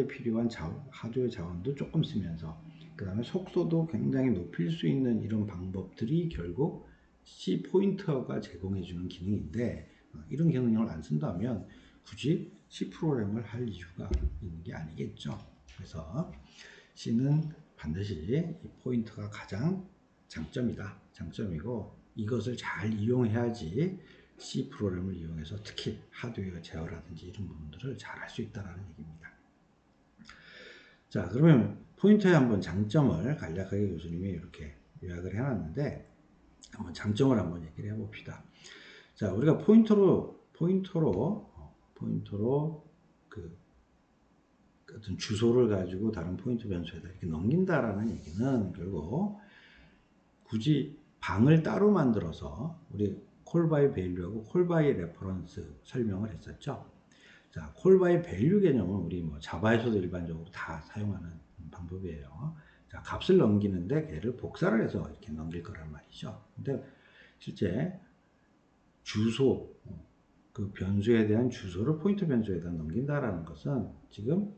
필요한 하드웨어 자원도 조금 쓰면서 그 다음에 속도도 굉장히 높일 수 있는 이런 방법들이 결국 C 포인터가 제공해주는 기능인데, 이런 기능을 안 쓴다면 굳이 C 프로그램을 할 이유가 있는 게 아니겠죠. 그래서 C는 반드시 이 포인터가 가장 장점이고, 이것을 잘 이용해야지 C 프로그램을 이용해서 특히 하드웨어 제어라든지 이런 부분들을 잘 할 수 있다는 얘기입니다. 자, 그러면 포인터의 한번 장점을 간략하게 교수님이 이렇게 요약을 해놨는데, 한번 장점을 한번 얘기를 해봅시다. 자, 우리가 포인터로 그 어떤 주소를 가지고 다른 포인터 변수에다 이렇게 넘긴다라는 얘기는 결국 굳이 방을 따로 만들어서 우리 콜 바이 밸류하고 콜 바이 레퍼런스 설명을 했었죠. 자, 콜 바이 밸류 개념은 우리 뭐 자바에서도 일반적으로 다 사용하는 방법이에요. 자, 값을 넘기는데 걔를 복사를 해서 이렇게 넘길 거란 말이죠. 근데 실제 주소, 그 변수에 대한 주소를 포인터 변수에다 넘긴다라는 것은 지금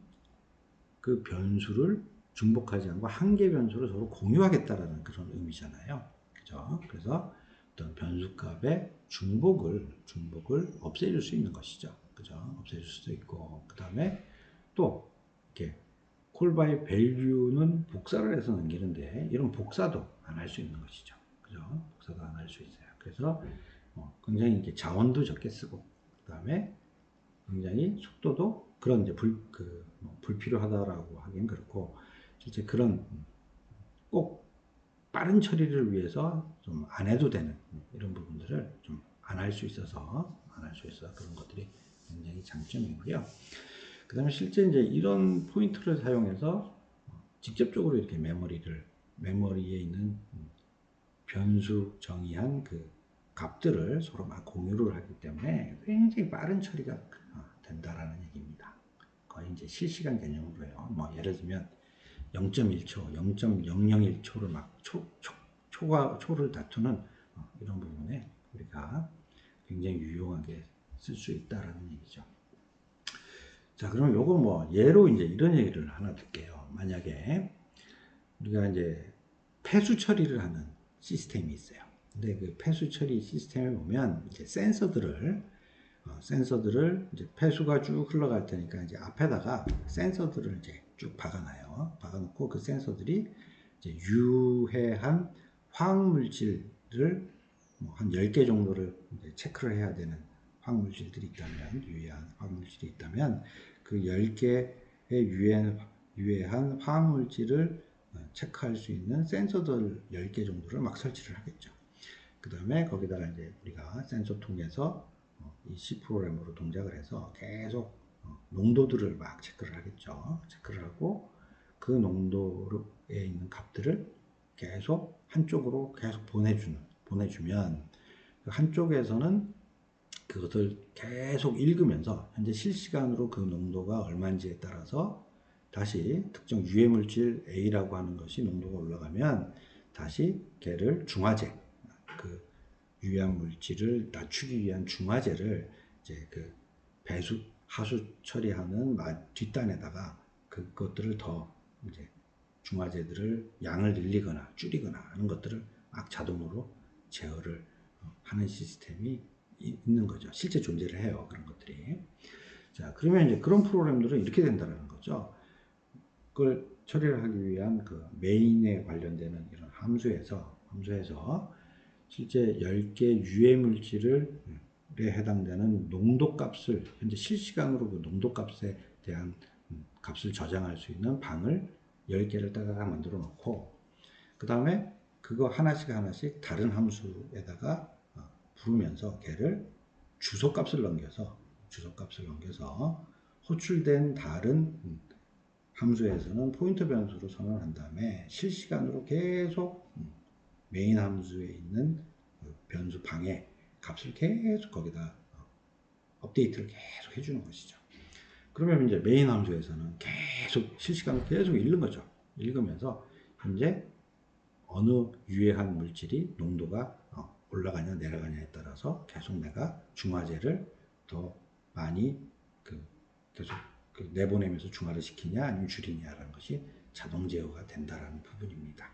그 변수를 중복하지 않고 한 개 변수를 서로 공유하겠다라는 그런 의미잖아요. 그죠? 그래서 어떤 변수값의 중복을 없애줄 수 있는 것이죠. 그죠? 없애줄 수도 있고, 그 다음에 또 이렇게 콜 바이 밸류는 복사를 해서 넘기는데 이런 복사도 안 할 수 있는 것이죠. 그죠? 복사도 안 할 수 있어요. 그래서 굉장히 이렇게 자원도 적게 쓰고, 그 다음에 굉장히 속도도 그런 이제 불필요하다라고 하긴 그렇고, 실제 그런 꼭 빠른 처리를 위해서 좀 안 해도 되는 이런 부분들을 좀 안 할 수 있어서 그런 것들이 굉장히 장점이고요. 그 다음에 실제 이제 이런 포인터를 사용해서 직접적으로 이렇게 메모리에 있는 변수 정의한 그 값들을 서로 막 공유를 하기 때문에 굉장히 빠른 처리가 된다라는 얘기입니다. 거의 이제 실시간 개념으로 해요. 뭐 예를 들면 0.1초, 0.001초를 막 초를 다투는 이런 부분에 우리가 굉장히 유용하게 쓸 수 있다라는 얘기죠. 자, 그럼 요거 뭐 예로 이제 이런 얘기를 하나 드릴게요. 만약에 우리가 이제 폐수 처리를 하는 시스템이 있어요. 근데 그 폐수 처리 시스템에 보면 이제 센서들을 이제 폐수가 쭉 흘러갈 테니까 이제 앞에다가 센서들을 이제 쭉 박아놔요. 박아놓고 그 센서들이 이제 유해한 화학물질을 뭐 한 10개 정도를 이제 체크를 해야 되는 화학물질들이 있다면, 유해한 화학물질이 있다면 그 10개의 유해한 화학물질을 체크할 수 있는 센서들 10개 정도를 막 설치를 하겠죠. 그 다음에 거기다가 이제 우리가 센서 통해서 이 C 프로그램으로 동작을 해서 계속 농도들을 막 체크를 하겠죠. 체크를 하고 그 농도에 있는 값들을 계속 한쪽으로 계속 보내주면 그 한쪽에서는 그것을 계속 읽으면서 현재 실시간으로 그 농도가 얼마인지에 따라서 다시 특정 유해물질 A라고 하는 것이 농도가 올라가면 다시 걔를 중화제, 그 유해한 물질을 낮추기 위한 중화제를 이제 그 배수 하수 처리하는 뒷단에다가 그것들을 더 이제 중화제들을 양을 늘리거나 줄이거나 하는 것들을 막 자동으로 제어를 하는 시스템이 있는 거죠. 실제 존재를 해요. 그런 것들이. 자, 그러면 이제 그런 프로그램들은 이렇게 된다는 거죠. 그걸 처리를 하기 위한 그 메인에 관련되는 이런 함수에서 실제 10개 유해 물질에 해당되는 농도값을 현재 실시간으로 그 농도값에 대한 값을 저장할 수 있는 방을 10개를 따다가 만들어 놓고, 그 다음에 그거 하나씩 다른 함수에다가 부르면서 걔를 주소값을 넘겨서 호출된 다른 함수에서는 포인터 변수로 선언한 다음에 실시간으로 계속 메인 함수에 있는 변수 방에 값을 계속 거기다 업데이트를 계속 해주는 것이죠. 그러면 이제 메인 함수에서는 계속 실시간으로 계속 읽는 거죠. 읽으면서 현재 어느 유해한 물질이 농도가 올라가냐 내려가냐에 따라서 계속 내가 중화제를 더 많이 계속 내보내면서 중화를 시키냐 아니면 줄이냐라는 것이 자동 제어가 된다라는 부분입니다.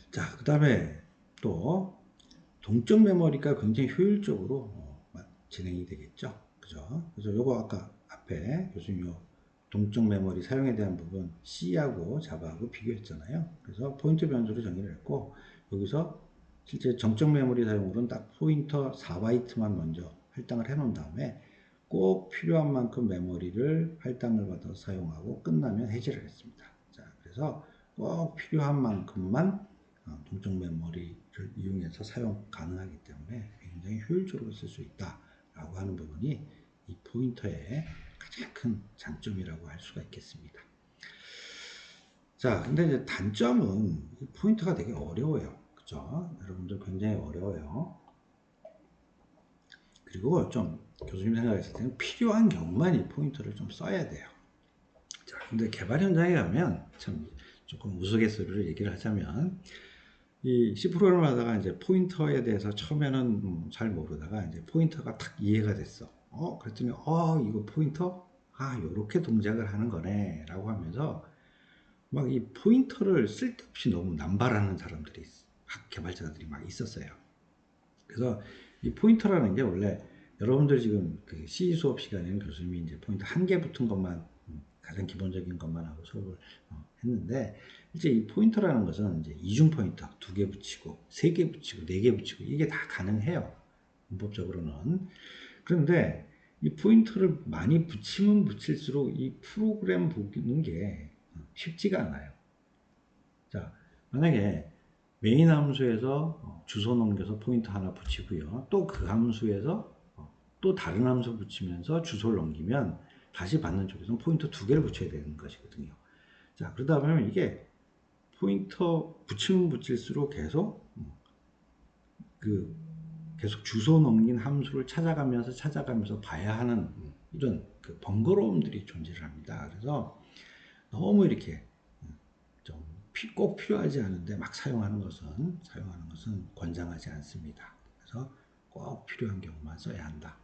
자, 그 다음에 또 동적 메모리가 굉장히 효율적으로 진행이 되겠죠. 그죠? 그래서 요거 아까 앞에 교수님 동적 메모리 사용에 대한 부분 C하고 자바하고 비교했잖아요. 그래서 포인터 변수로 정의를 했고 여기서 실제 정적 메모리 사용으로는 딱 포인터 4바이트만 먼저 할당을 해 놓은 다음에 꼭 필요한 만큼 메모리를 할당을 받아서 사용하고 끝나면 해제를 했습니다. 자, 그래서 꼭 필요한 만큼만 동적 메모리를 이용해서 사용 가능하기 때문에 굉장히 효율적으로 쓸 수 있다라고 하는 부분이 이 포인터의 가장 큰 장점이라고 할 수가 있겠습니다. 자, 근데 이제 단점은 이 포인터가 되게 어려워요. 그죠? 여러분들 굉장히 어려워요. 그리고 좀 교수님 생각했을 때는 필요한 경우만 이 포인터를 좀 써야 돼요. 자, 근데 개발 현장에 가면 참 조금 우스갯소리로 얘기를 하자면 이 C 프로그램을 하다가 이제 포인터에 대해서 처음에는 잘 모르다가 이제 포인터가 탁 이해가 됐어. 그랬더니 이거 포인터? 요렇게 동작을 하는 거네 라고 하면서 막 이 포인터를 쓸데없이 너무 남발하는 사람들이 개발자들이 막 있었어요. 그래서 이 포인터라는 게 원래 여러분들 지금 그 C 수업 시간에는 교수님이 이제 포인터 한 개 붙은 것만 가장 기본적인 것만 하고 수업을 했는데 이제 이 포인터라는 것은 이제 이중 포인터 2개 붙이고 3개 붙이고 4개 붙이고 이게 다 가능해요. 문법적으로는. 그런데 이 포인터를 많이 붙이면 붙일수록 이 프로그램 보는 게 쉽지가 않아요. 자, 만약에 메인 함수에서 주소 넘겨서 포인터 하나 붙이고요. 또 그 함수에서 또 다른 함수 붙이면서 주소를 넘기면 다시 받는 쪽에서는 포인터 2개를 붙여야 되는 것이거든요. 자, 그러다 보면 이게 포인터 붙이면 붙일수록 계속 계속 주소 넘긴 함수를 찾아가면서 봐야 하는 이런 번거로움들이 존재를 합니다. 그래서 너무 이렇게 좀 꼭 필요하지 않은데 막 사용하는 것은 권장하지 않습니다. 그래서 꼭 필요한 경우만 써야 한다.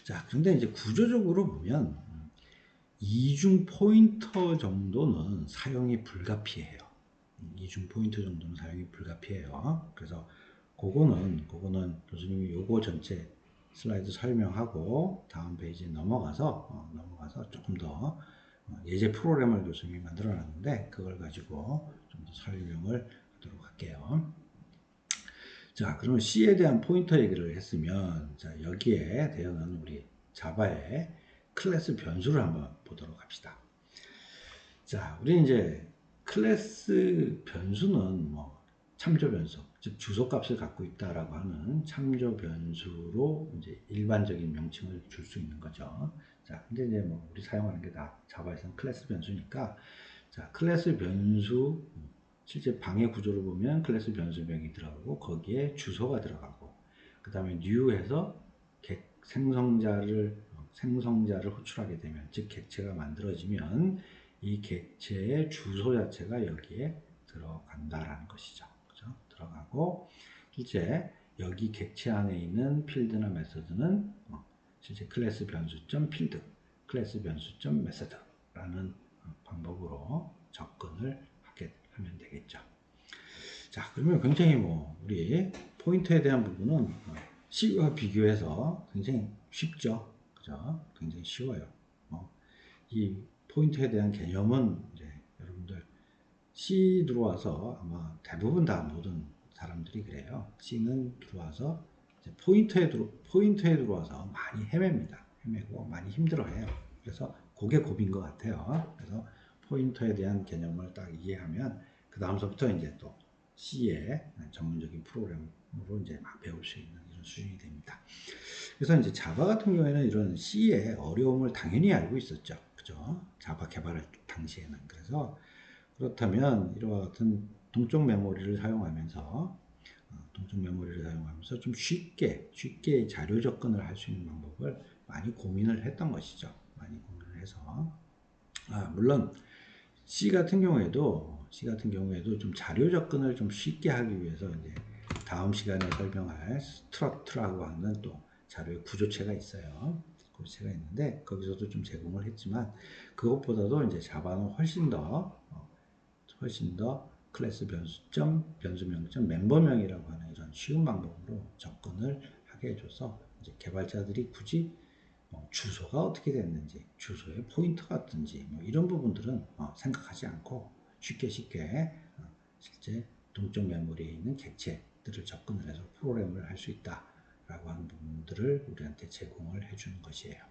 자, 그런데 이제 구조적으로 보면 이중 포인터 정도는 사용이 불가피해요. 이중 포인터 정도는 사용이 불가피해요. 그래서 그거는 교수님이 요거 전체 슬라이드 설명하고 다음 페이지에 넘어가서 조금 더 예제 프로그램을 교수님이 만들어 놨는데 그걸 가지고 좀 더 설명을 하도록 할게요. 자, 그러면 C에 대한 포인터 얘기를 했으면 자, 여기에 대응하는 우리 자바의 클래스 변수를 한번 보도록 합시다. 자, 우리 이제 클래스 변수는 참조 변수, 즉 주소 값을 갖고 있다라고 하는 참조 변수로 이제 일반적인 명칭을 줄 수 있는 거죠. 자, 근데 이제 우리 사용하는 게 다 자바에서는 클래스 변수니까 자, 클래스 변수 실제 방해 구조를 보면 클래스 변수명이 들어가고 거기에 주소가 들어가고 그 다음에 new해서 생성자를 호출하게 되면 즉 객체가 만들어지면 이 객체의 주소 자체가 여기에 들어간다라는 것이죠. 그죠? 들어가고 실제 여기 객체 안에 있는 필드나 메서드는 실제 클래스 변수점 필드, 클래스 변수점 메서드라는 방법으로 접근을 하면 되겠죠. 자, 그러면 굉장히 우리 포인터에 대한 부분은 C와 비교해서 굉장히 쉽죠. 그죠? 굉장히 쉬워요. 이 포인터에 대한 개념은 이제 여러분들 C 들어와서 아마 대부분 다 모든 사람들이 그래요. C는 들어와서 이제 포인터에 들어와서 많이 헤매고 많이 힘들어해요. 그래서 그게 고비인 것 같아요. 그래서 포인터에 대한 개념을 딱 이해하면 그 다음서부터 이제 또 C의 전문적인 프로그램으로 이제 막 배울 수 있는 이런 수준이 됩니다. 그래서 이제 자바 같은 경우에는 이런 C의 어려움을 당연히 알고 있었죠. 그죠? 자바 개발할 당시에는. 그래서 그렇다면 이와 같은 동적 메모리를 사용하면서 좀 쉽게 자료 접근을 할 수 있는 방법을 많이 고민을 했던 것이죠. 많이 고민을 해서 물론 C 같은 경우에도 좀 자료 접근을 좀 쉽게 하기 위해서 이제 다음 시간에 설명할 스트러트라고 하는 또 자료의 구조체가 있어요. 구조체가 있는데 거기서도 좀 제공을 했지만 그것보다도 이제 자바는 훨씬 더 클래스 변수점, 변수명점, 멤버명이라고 하는 이런 쉬운 방법으로 접근을 하게 해줘서 이제 개발자들이 굳이 주소가 어떻게 됐는지, 주소의 포인터가 어떤지 이런 부분들은 생각하지 않고 쉽게 실제 동적 메모리에 있는 객체들을 접근을 해서 프로그램을 할 수 있다라고 하는 부분들을 우리한테 제공을 해주는 것이에요.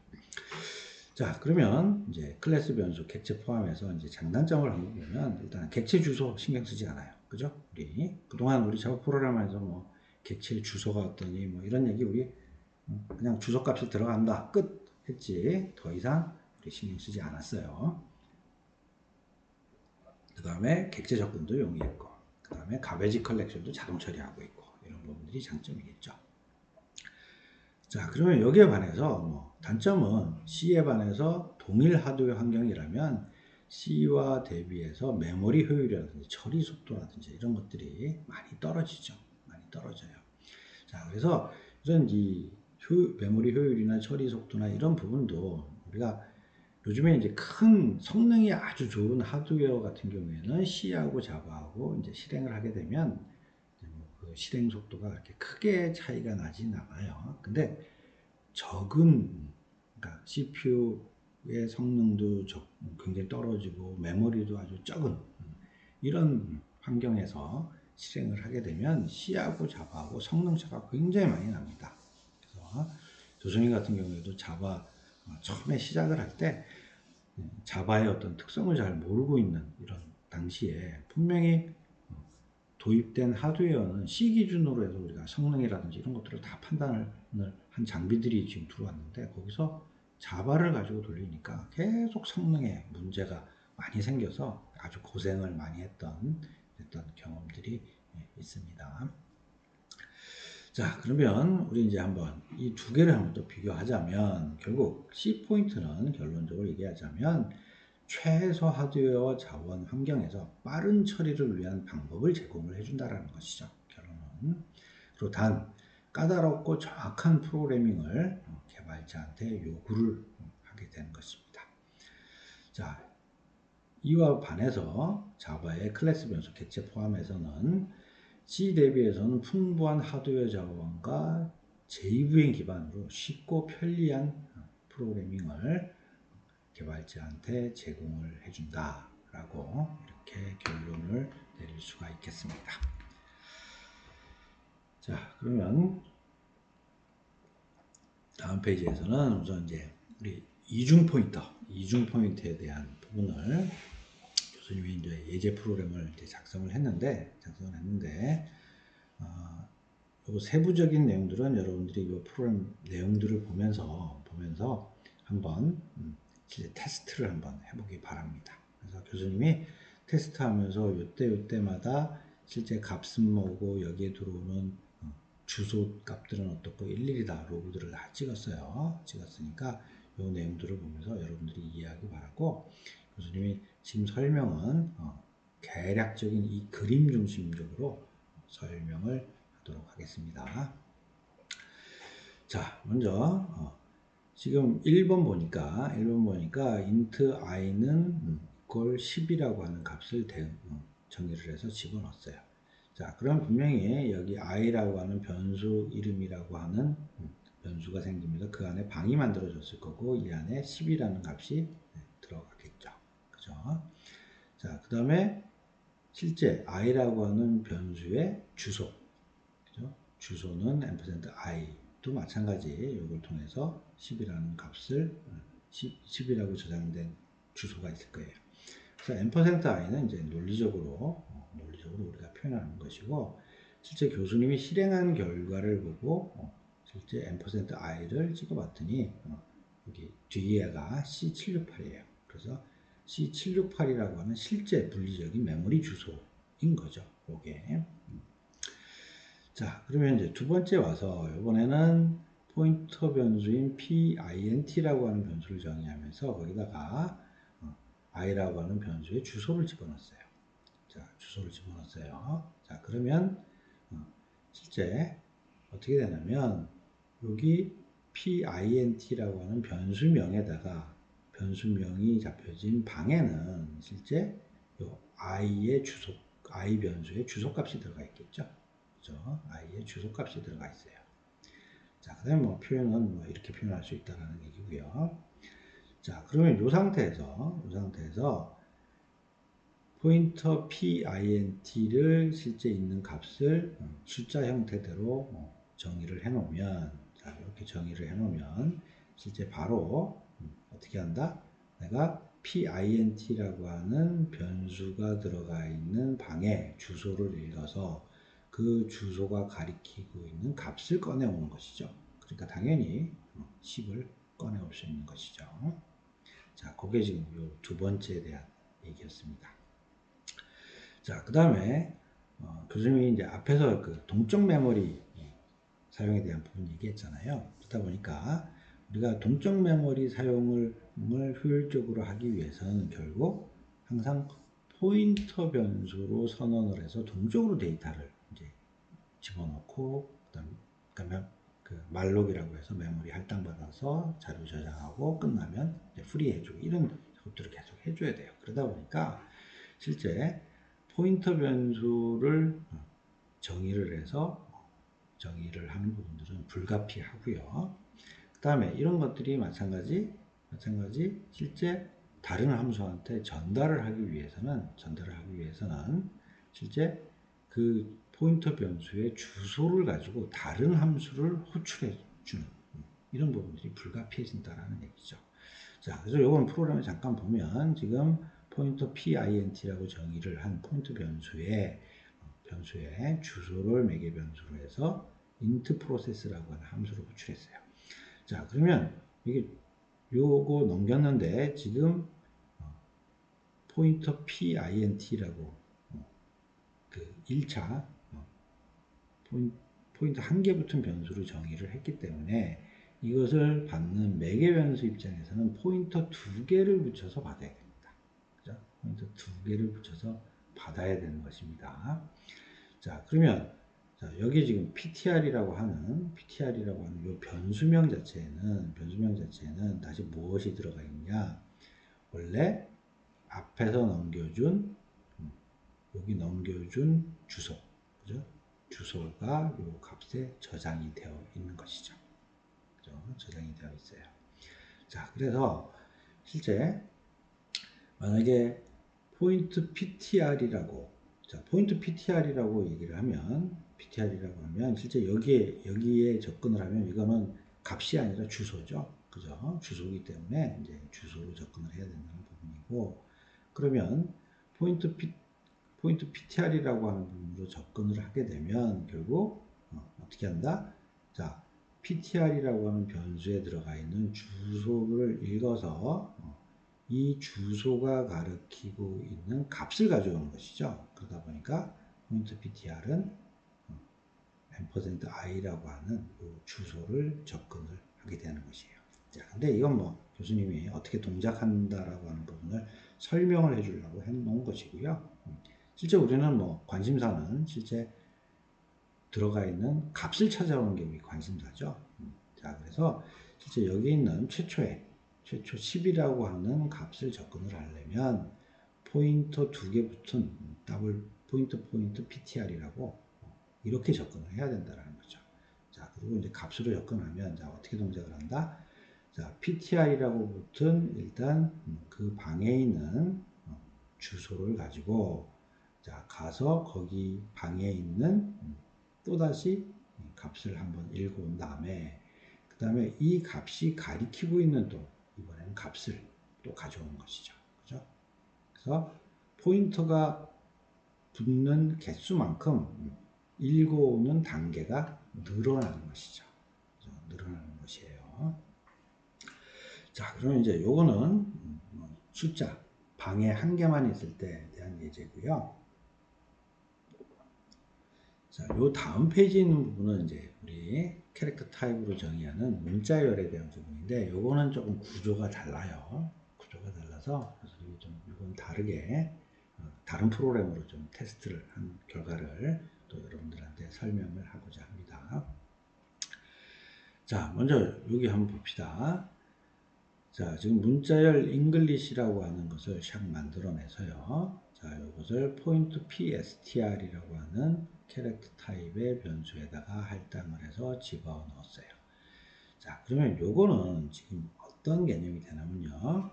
자, 그러면 이제 클래스 변수 객체 포함해서 이제 장단점을 한번 보면 일단 객체 주소 신경 쓰지 않아요. 그죠? 그동안 우리 자바 프로그램에서 뭐 객체 주소가 어떠니 뭐 이런 얘기 우리 그냥 주소 값이 들어간다 끝 했지 더 이상 우리 신경 쓰지 않았어요. 그 다음에 객체 접근도 용이했고 그 다음에 가베지 컬렉션도 자동 처리하고 있고 이런 부분들이 장점이겠죠. 자, 그러면 여기에 반해서 단점은 C에 반해서 동일 하드웨어 환경이라면 C와 대비해서 메모리 효율이라든지 처리 속도라든지 이런 것들이 많이 떨어지죠. 많이 떨어져요. 자, 그래서 이런 메모리 효율이나 처리 속도나 이런 부분도 우리가 요즘에 이제 큰 성능이 아주 좋은 하드웨어 같은 경우에는 C하고 자바하고 이제 실행을 하게 되면 그 실행 속도가 그렇게 크게 차이가 나진 않아요. 근데 그러니까 CPU의 성능도 굉장히 떨어지고 메모리도 아주 적은 이런 환경에서 실행을 하게 되면 C하고 자바하고 성능 차가 굉장히 많이 납니다. 그래서 교수님 같은 경우에도 자바 처음에 시작을 할 때 자바의 어떤 특성을 잘 모르고 있는 이런 당시에 분명히 도입된 하드웨어는 C 기준으로 해서 우리가 성능이라든지 이런 것들을 다 판단을 한 장비들이 지금 들어왔는데 거기서 자바를 가지고 돌리니까 계속 성능에 문제가 많이 생겨서 아주 고생을 많이 했던 경험들이 있습니다. 자, 그러면 우리 이제 한번 이 두 개를 한번 또 비교하자면 결국 C 포인트는 결론적으로 얘기하자면 최소 하드웨어 자원 환경에서 빠른 처리를 위한 방법을 제공을 해준다는 것이죠. 결론은. 그리고 단 까다롭고 정확한 프로그래밍을 개발자한테 요구를 하게 되는 것입니다. 자, 이와 반해서 자바의 클래스 변수 객체 포함해서는 C 대비해서는 풍부한 하드웨어 자원과 JVM 기반으로 쉽고 편리한 프로그래밍을 개발자한테 제공을 해준다라고 이렇게 결론을 내릴 수가 있겠습니다. 자, 그러면 다음 페이지에서는 우선 이제 우리 이중 포인터에 대한 부분을 교수님이 이제 예제 프로그램을 이제 작성을 했는데 요 세부적인 내용들은 여러분들이 이 프로그램 내용들을 보면서 한번 테스트를 한번 해보기 바랍니다. 그래서 교수님이 테스트하면서 요때마다 실제 값은 뭐고 여기에 들어오는 주소 값들은 어떻고 일일이 다 로그들을 다 찍었으니까 이 내용들을 보면서 여러분들이 이해하기 바라고 교수님이 지금 설명은 개략적인 이 그림 중심적으로 설명을 하도록 하겠습니다. 자, 먼저 지금 1번 보니까 int i는 equal 10이라고 하는 값을 정의를 해서 집어넣었어요. 자, 그럼 분명히 여기 i라고 하는 변수 이름이라고 하는 변수가 생깁니다. 그 안에 방이 만들어졌을 거고 이 안에 10이라는 값이 들어가겠죠. 그죠? 자, 그 다음에 실제 i라고 하는 변수의 주소, 그죠? 주소는 %i 도 마찬가지 이걸 통해서 10이라는 값을 10이라고 저장된 주소가 있을 거예요. 그래서 %i는 이제 논리적으로 우리가 표현하는 것이고 실제 교수님이 실행한 결과를 보고 실제 %i를 찍어봤더니 여기 뒤에가 C768이에요. 그래서 C768이라고 하는 실제 물리적인 메모리 주소인 거죠. 요게. 자, 그러면 이제 두 번째 와서 이번에는 포인터 변수인 PINT라고 하는 변수를 정의하면서 거기다가 i라고 하는 변수의 주소를 집어넣었어요. 자, 주소를 집어넣었어요. 자, 그러면 실제 어떻게 되냐면 여기 PINT라고 하는 변수명에다가 변수명이 잡혀진 방에는 실제 요 i의 주소, i 변수의 주소값이 들어가 있겠죠. 그죠? i의 주소값이 들어가 있어요. 자, 그 다음에 뭐 표현은 뭐 이렇게 표현할 수 있다는 얘기고요. 자, 그러면 이 상태에서 포인터 PINT를 실제 있는 값을 숫자 형태대로 정의를 해 놓으면, 자, 이렇게 정의를 해 놓으면 실제 바로 어떻게 한다? 내가 PINT라고 하는 변수가 들어가 있는 방에 주소를 읽어서 그 주소가 가리키고 있는 값을 꺼내오는 것이죠. 그러니까 당연히 10을 꺼내올 수 있는 것이죠. 자, 그게 지금 요 두 번째에 대한 얘기였습니다. 자, 그 다음에 교수님이 이제 앞에서 그 동적 메모리 사용에 대한 부분 얘기했잖아요. 그러다 보니까 우리가 동적 메모리 사용을 효율적으로 하기 위해서는 결국 항상 포인터 변수로 선언을 해서 동적으로 데이터를 이제 집어넣고 그다음에 그 말록이라고 해서 메모리 할당받아서 자료 저장하고 끝나면 이제 프리해주고 이런 것들을 계속 해줘야 돼요. 그러다 보니까 실제 포인터 변수를 정의를 해서 정의를 하는 부분들은 불가피하고요. 그 다음에 이런 것들이 마찬가지 실제 다른 함수한테 전달을 하기 위해서는 실제 그 포인터 변수의 주소를 가지고 다른 함수를 호출해 주는 이런 부분들이 불가피해진다라는 얘기죠. 자, 그래서 이건 프로그램을 잠깐 보면 지금 포인터 PINT라고 정의를 한 포인터 변수의 주소를 매개 변수로 해서 int process라고 하는 함수를 호출했어요. 자, 그러면 이게 요거 넘겼는데 지금 포인터 PINT라고 그 1차 포인트 한 개 붙은 변수로 정의를 했기 때문에 이것을 받는 매개 변수 입장에서는 포인터 두 개를 붙여서 받아야 됩니다. 그죠? 포인터 두 개를 붙여서 받아야 되는 것입니다. 자, 그러면 자, 여기 지금 PTR이라고 하는 이 변수명 자체에는 다시 무엇이 들어가 있냐? 원래 앞에서 넘겨준 여기 넘겨준 주소, 그죠? 주소가 이 값에 저장이 되어 있는 것이죠. 그죠? 저장이 되어 있어요. 자, 그래서 실제 만약에 포인트 PTR이라고 얘기를 하면 실제 여기에 접근을 하면 이거는 값이 아니라 주소죠. 그죠? 주소이기 때문에 이제 주소로 접근을 해야 된다는 부분이고, 그러면 포인트 PTR이라고 하는 부분으로 접근을 하게 되면 결국 어떻게 한다? 자, PTR이라고 하는 변수에 들어가 있는 주소를 읽어서 이 주소가 가리키고 있는 값을 가져오는 것이죠. 그러다 보니까 포인트 PTR은 %i라고 하는 이 주소를 접근을 하게 되는 것이에요. 자, 근데 이건 뭐 교수님이 어떻게 동작한다라고 하는 부분을 설명을 해주려고 해놓은 것이고요. 실제 우리는 뭐 관심사는 실제 들어가 있는 값을 찾아오는 게 우리 관심사죠. 자, 그래서 실제 여기 있는 최초 10이라고 하는 값을 접근을 하려면 포인터 두 개 붙은 더블 포인트 PTR이라고 이렇게 접근을 해야 된다는 거죠. 자, 그리고 이제 값으로 접근하면 자, 어떻게 동작을 한다? 자, PTR이라고 붙은 일단 그 방에 있는 주소를 가지고 자, 가서 거기 방에 있는 또다시 값을 한번 읽어온 다음에 그 다음에 이 값이 가리키고 있는 또 이번에는 값을 또 가져오는 것이죠. 그죠? 그래서 포인터가 붙는 개수만큼 읽어오는 단계가 늘어나는 것이죠. 그죠? 늘어나는 것이에요. 자, 그러면 이제 요거는 숫자 방에 한 개만 있을 때에 대한 예제고요. 자, 요 다음 페이지에 있는 부분은 이제 우리 캐릭터 타입으로 정의하는 문자열에 대한 부분인데 요거는 조금 구조가 달라요. 구조가 달라서 그래서 이건 다르게 다른 프로그램으로 좀 테스트를 한 결과를 또 여러분들한테 설명을 하고자 합니다. 자, 먼저 여기 한번 봅시다. 자, 지금 문자열 잉글리시라고 하는 것을 샥 만들어내서요. 자, 이것을 포인트 PSTR이라고 하는 캐릭터 타입의 변수에다가 할당을 해서 집어 넣었어요. 자, 그러면 요거는 지금 어떤 개념이 되냐면요.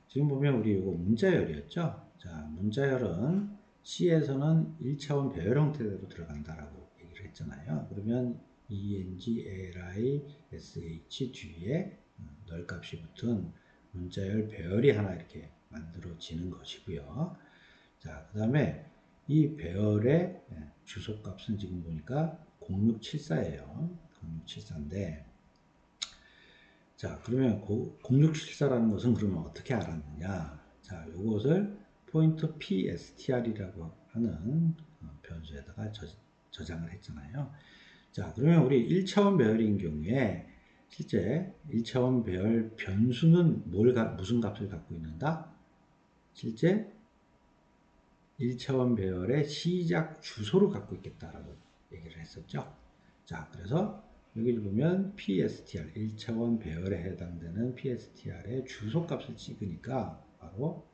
지금 보면 우리 요거 문자열이었죠. 자, 문자열은 C에서는 1차원 배열 형태로 들어간다라고 얘기를 했잖아요. 그러면 ENG, ALI, SH 뒤에 널 값이 붙은 문자열 배열이 하나 이렇게 만들어지는 것이고요. 자, 그 다음에 이 배열의 주소 값은 지금 보니까 0674예요. 0674인데, 자, 그러면 0674라는 것은 그러면 어떻게 알았느냐? 자, 이것을 포인트 PSTR이라고 하는 변수에다가 저장을 했잖아요. 자, 그러면 우리 1차원 배열인 경우에 실제 1차원 배열 변수는 무슨 값을 갖고 있는다? 실제 1차원 배열의 시작 주소를 갖고 있겠다라고 얘기를 했었죠. 자, 그래서 여기 보면 PSTR, 1차원 배열에 해당되는 PSTR의 주소 값을 찍으니까 바로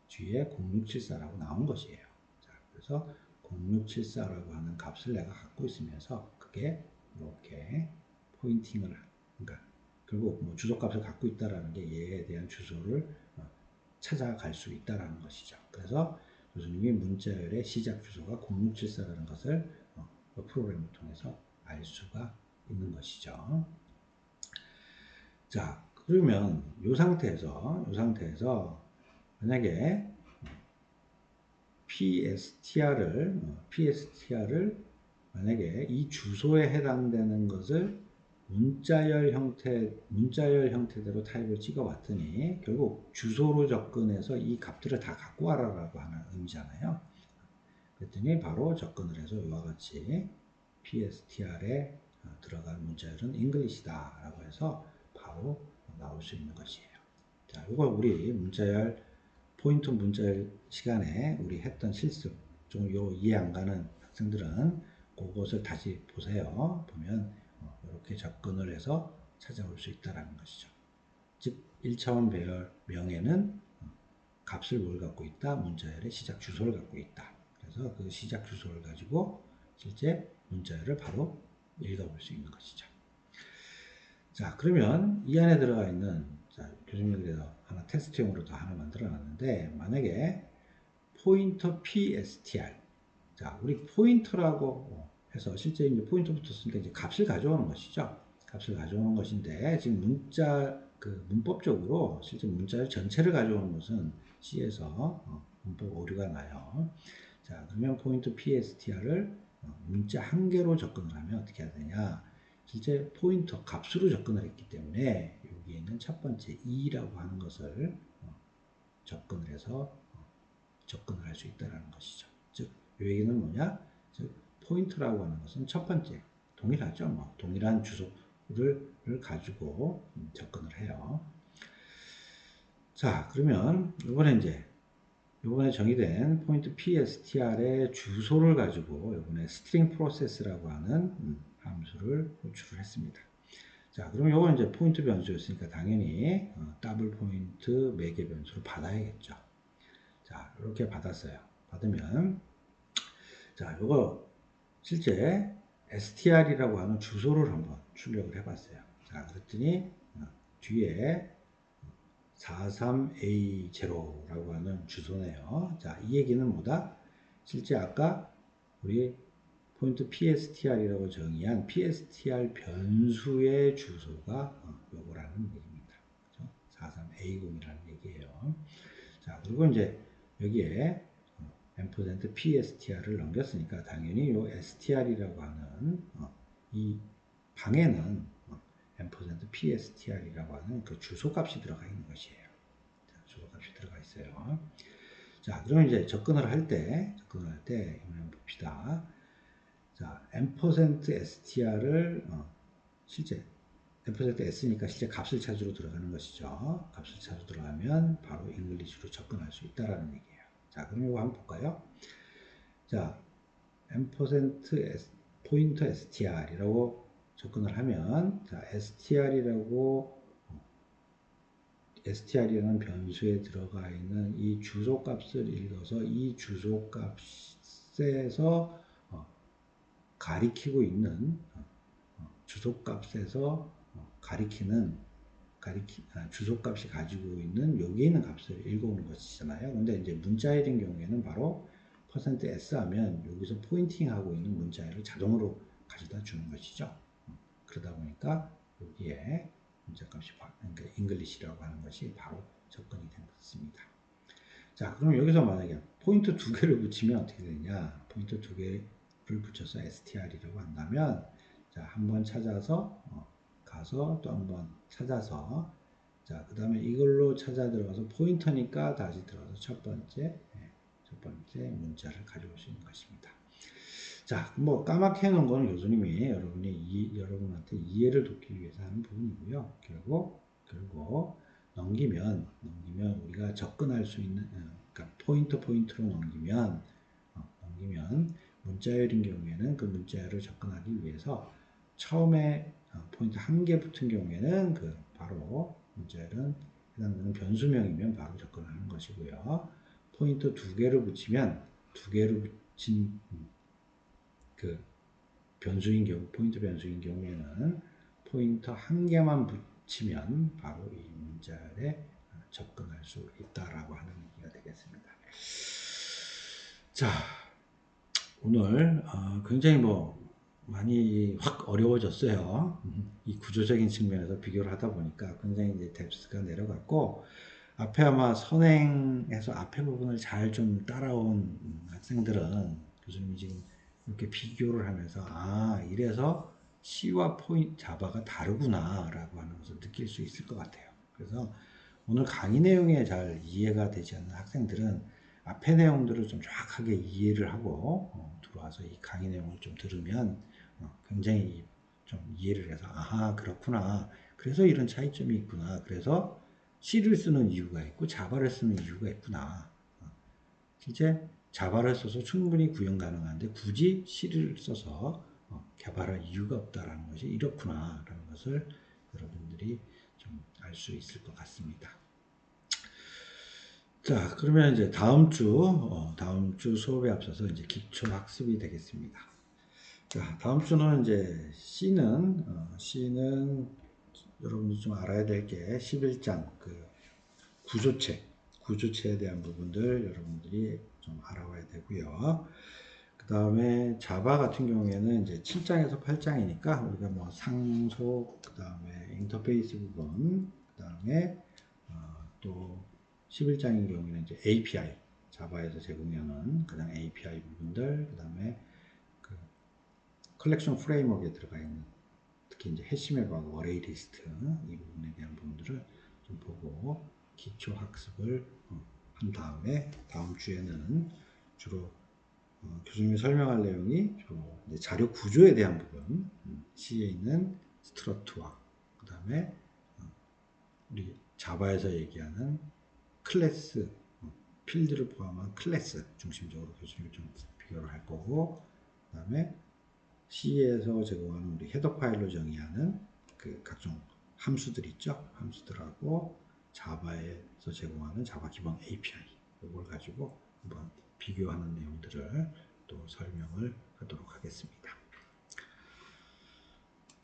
뒤에 0674라고 나온 것이에요. 자, 그래서 0674라고 하는 값을 내가 갖고 있으면서 그게 이렇게 포인팅을, 그러니까 결국 뭐 주소 값을 갖고 있다라는 게 얘에 대한 주소를 찾아갈 수 있다라는 것이죠. 그래서 교수님이 문자열의 시작 주소가 0674라는 것을 프로그램을 통해서 알 수가 있는 것이죠. 자, 그러면 이 상태에서 만약에 PSTR을 만약에 이 주소에 해당되는 것을 문자열 형태대로 타입을 찍어봤더니 결국 주소로 접근해서 이 값들을 다 갖고 와라라고 하는 의미잖아요. 그랬더니 바로 접근을 해서 이와 같이 PSTR에 들어간 문자열은 English다 라고 해서 바로 나올 수 있는 것이에요. 자, 이거 우리 포인트 문자열 시간에 우리 했던 실습, 좀 이해 안 가는 학생들은 그것을 다시 보세요. 보면 이렇게 접근을 해서 찾아올 수 있다는 것이죠. 즉 1차원 배열 명에는 값을 뭘 갖고 있다? 문자열의 시작 주소를 갖고 있다. 그래서 그 시작 주소를 가지고 실제 문자열을 바로 읽어볼 수 있는 것이죠. 자, 그러면 이 안에 들어가 있는, 자, 교수님이 그래서 하나 테스트용으로 더 하나 만들어 놨는데, 만약에 포인터 PSTR, 자, 우리 포인터라고 해서 실제 이제 포인터 붙었으니까 이제 값을 가져오는 것이죠. 값을 가져오는 것인데, 지금 문법적으로 실제 문자열 전체를 가져오는 것은 C에서 문법 오류가 나요. 자, 그러면 포인트 PSTR을 문자 한 개로 접근을 하면 어떻게 해야 되냐? 실제 포인터 값으로 접근을 했기 때문에 여기에 있는 첫 번째 2라고 하는 것을 접근을 해서 접근을 할 수 있다는 것이죠. 즉, 이 얘기는 뭐냐? 즉, 포인트라고 하는 것은 첫 번째, 동일하죠. 뭐, 동일한 주소를 가지고 접근을 해요. 자, 그러면 이번에 정의된 포인트 PSTR의 주소를 가지고 이번에 스트링 프로세스라고 하는 함수를 호출을 했습니다. 자, 그럼 이건 이제 포인트 변수였으니까 당연히 더블 포인트 매개 변수를 받아야겠죠. 자, 이렇게 받았어요. 받으면 자, 이거 실제 str이라고 하는 주소를 한번 출력을 해봤어요. 자, 그랬더니 뒤에 43A0라고 하는 주소네요. 자, 이 얘기는 뭐다? 실제 아까 우리 포인트 PSTR이라고 정의한 PSTR 변수의 주소가 요거라는 얘기입니다. 그렇죠? 43A0이라는 얘기예요. 자, 그리고 이제 여기에 앰퍼센트 PSTR을 넘겼으니까 당연히 요 STR이라고 하는 이 방에는 앰퍼센트 PSTR이라고 하는 그 주소값이 들어가 있는 것이에요. 자, 주소값이 들어가 있어요. 자, 그러면 이제 접근을 할 때 한번 봅시다. 자, 앰퍼센트 STR을 실제 %s니까 실제 값을 찾으러 들어가는 것이죠. 값을 찾으러 들어가면 바로 잉글리시로 접근할 수 있다라는 얘기예요. 자, 그럼 이거 한번 볼까요? 자, %s 포인터 str이라고 접근을 하면, 자, str이라는 변수에 들어가 있는 이 주소값을 읽어서 이 주소값에서 가리키고 있는 주소값에서 가리키는 주소값이 가지고 있는 여기에 있는 값을 읽어오는 것이잖아요. 근데 이제 문자열인 경우에는 바로 %s 하면 여기서 포인팅하고 있는 문자열을 자동으로 가져다 주는 것이죠. 그러다 보니까 여기에 문자값이 그러니까 잉글리시라고 하는 것이 바로 접근이 됐습니다. 자, 그럼 여기서 만약에 포인트 두 개를 붙이면 어떻게 되냐? 포인트 두 개를 붙여서 str이라고 한다면, 자, 한번 찾아서 가서 또 한번 찾아서, 자, 그 다음에 이걸로 찾아 들어가서 포인터니까 다시 들어가서 첫 번째 문자를 가져올 수 있는 것입니다. 자, 뭐 까맣게 해놓은 거는 교수님이 여러분한테 이해를 돕기 위해서 하는 부분이고요. 결국 넘기면 우리가 접근할 수 있는, 그러니까 포인트로 넘기면 문자열인 경우에는 그 문자열을 접근하기 위해서 처음에 포인트 한 개 붙은 경우에는 바로 문자열은 해당되는 변수명이면 바로 접근하는 것이고요. 포인트 두 개를 붙이면 두 개를 붙인 그 포인트 변수인 경우에는 포인터 한 개만 붙이면 바로 이 문자열에 접근할 수 있다라고 하는 얘기가 되겠습니다. 자, 오늘 굉장히 많이 확 어려워졌어요. 이 구조적인 측면에서 비교를 하다 보니까 굉장히 이제 뎁스가 내려갔고, 앞에 아마 선행해서 앞에 부분을 잘 좀 따라온 학생들은 교수님이 지금 이렇게 비교를 하면서 이래서 C와 자바가 다르구나 라고 하는 것을 느낄 수 있을 것 같아요. 그래서 오늘 강의 내용에 잘 이해가 되지 않는 학생들은 앞에 내용들을 좀 정확하게 이해를 하고 들어와서 이 강의 내용을 좀 들으면 굉장히 좀 이해를 해서 그렇구나. 그래서 이런 차이점이 있구나. 그래서 C를 쓰는 이유가 있고 자바를 쓰는 이유가 있구나. 실제 자바를 써서 충분히 구현 가능한데 굳이 C를 써서 개발할 이유가 없다라는 것이 이렇구나 라는 것을 여러분들이 좀 알 수 있을 것 같습니다. 자, 그러면 이제 다음 주 수업에 앞서서 이제 기초 학습이 되겠습니다. 자, 다음 주는 이제 C는 여러분들이 좀 알아야 될 게 11장 구조체에 대한 부분들 여러분들이 좀 알아봐야 되고요. 그 다음에 자바 같은 경우에는 이제 7장에서 8장이니까 우리가 상속, 그 다음에 인터페이스 부분, 그 다음에 또 11장인 경우에는 이제 API, 자바에서 제공하는 그다음 API 부분들, 그 다음에 컬렉션 프레임워크에 들어가 있는 특히 이제 해시맵하고 어레이 리스트 이 부분에 대한 부분들을 좀 보고 기초 학습을 한 다음에 다음 주에는 주로 교수님이 설명할 내용이 주로 이제 자료 구조에 대한 부분, C에 있는 스트러트와 그 다음에 우리 자바에서 얘기하는 클래스, 필드를 포함한 클래스 중심적으로 교수님이 좀 비교를 할 거고, 그 다음에 C에서 제공하는 우리 헤더 파일로 정의하는 각종 함수들 있죠. 함수들하고 자바에서 제공하는 자바 기본 API 이걸 가지고 한번 비교하는 내용들을 또 설명을 하도록 하겠습니다.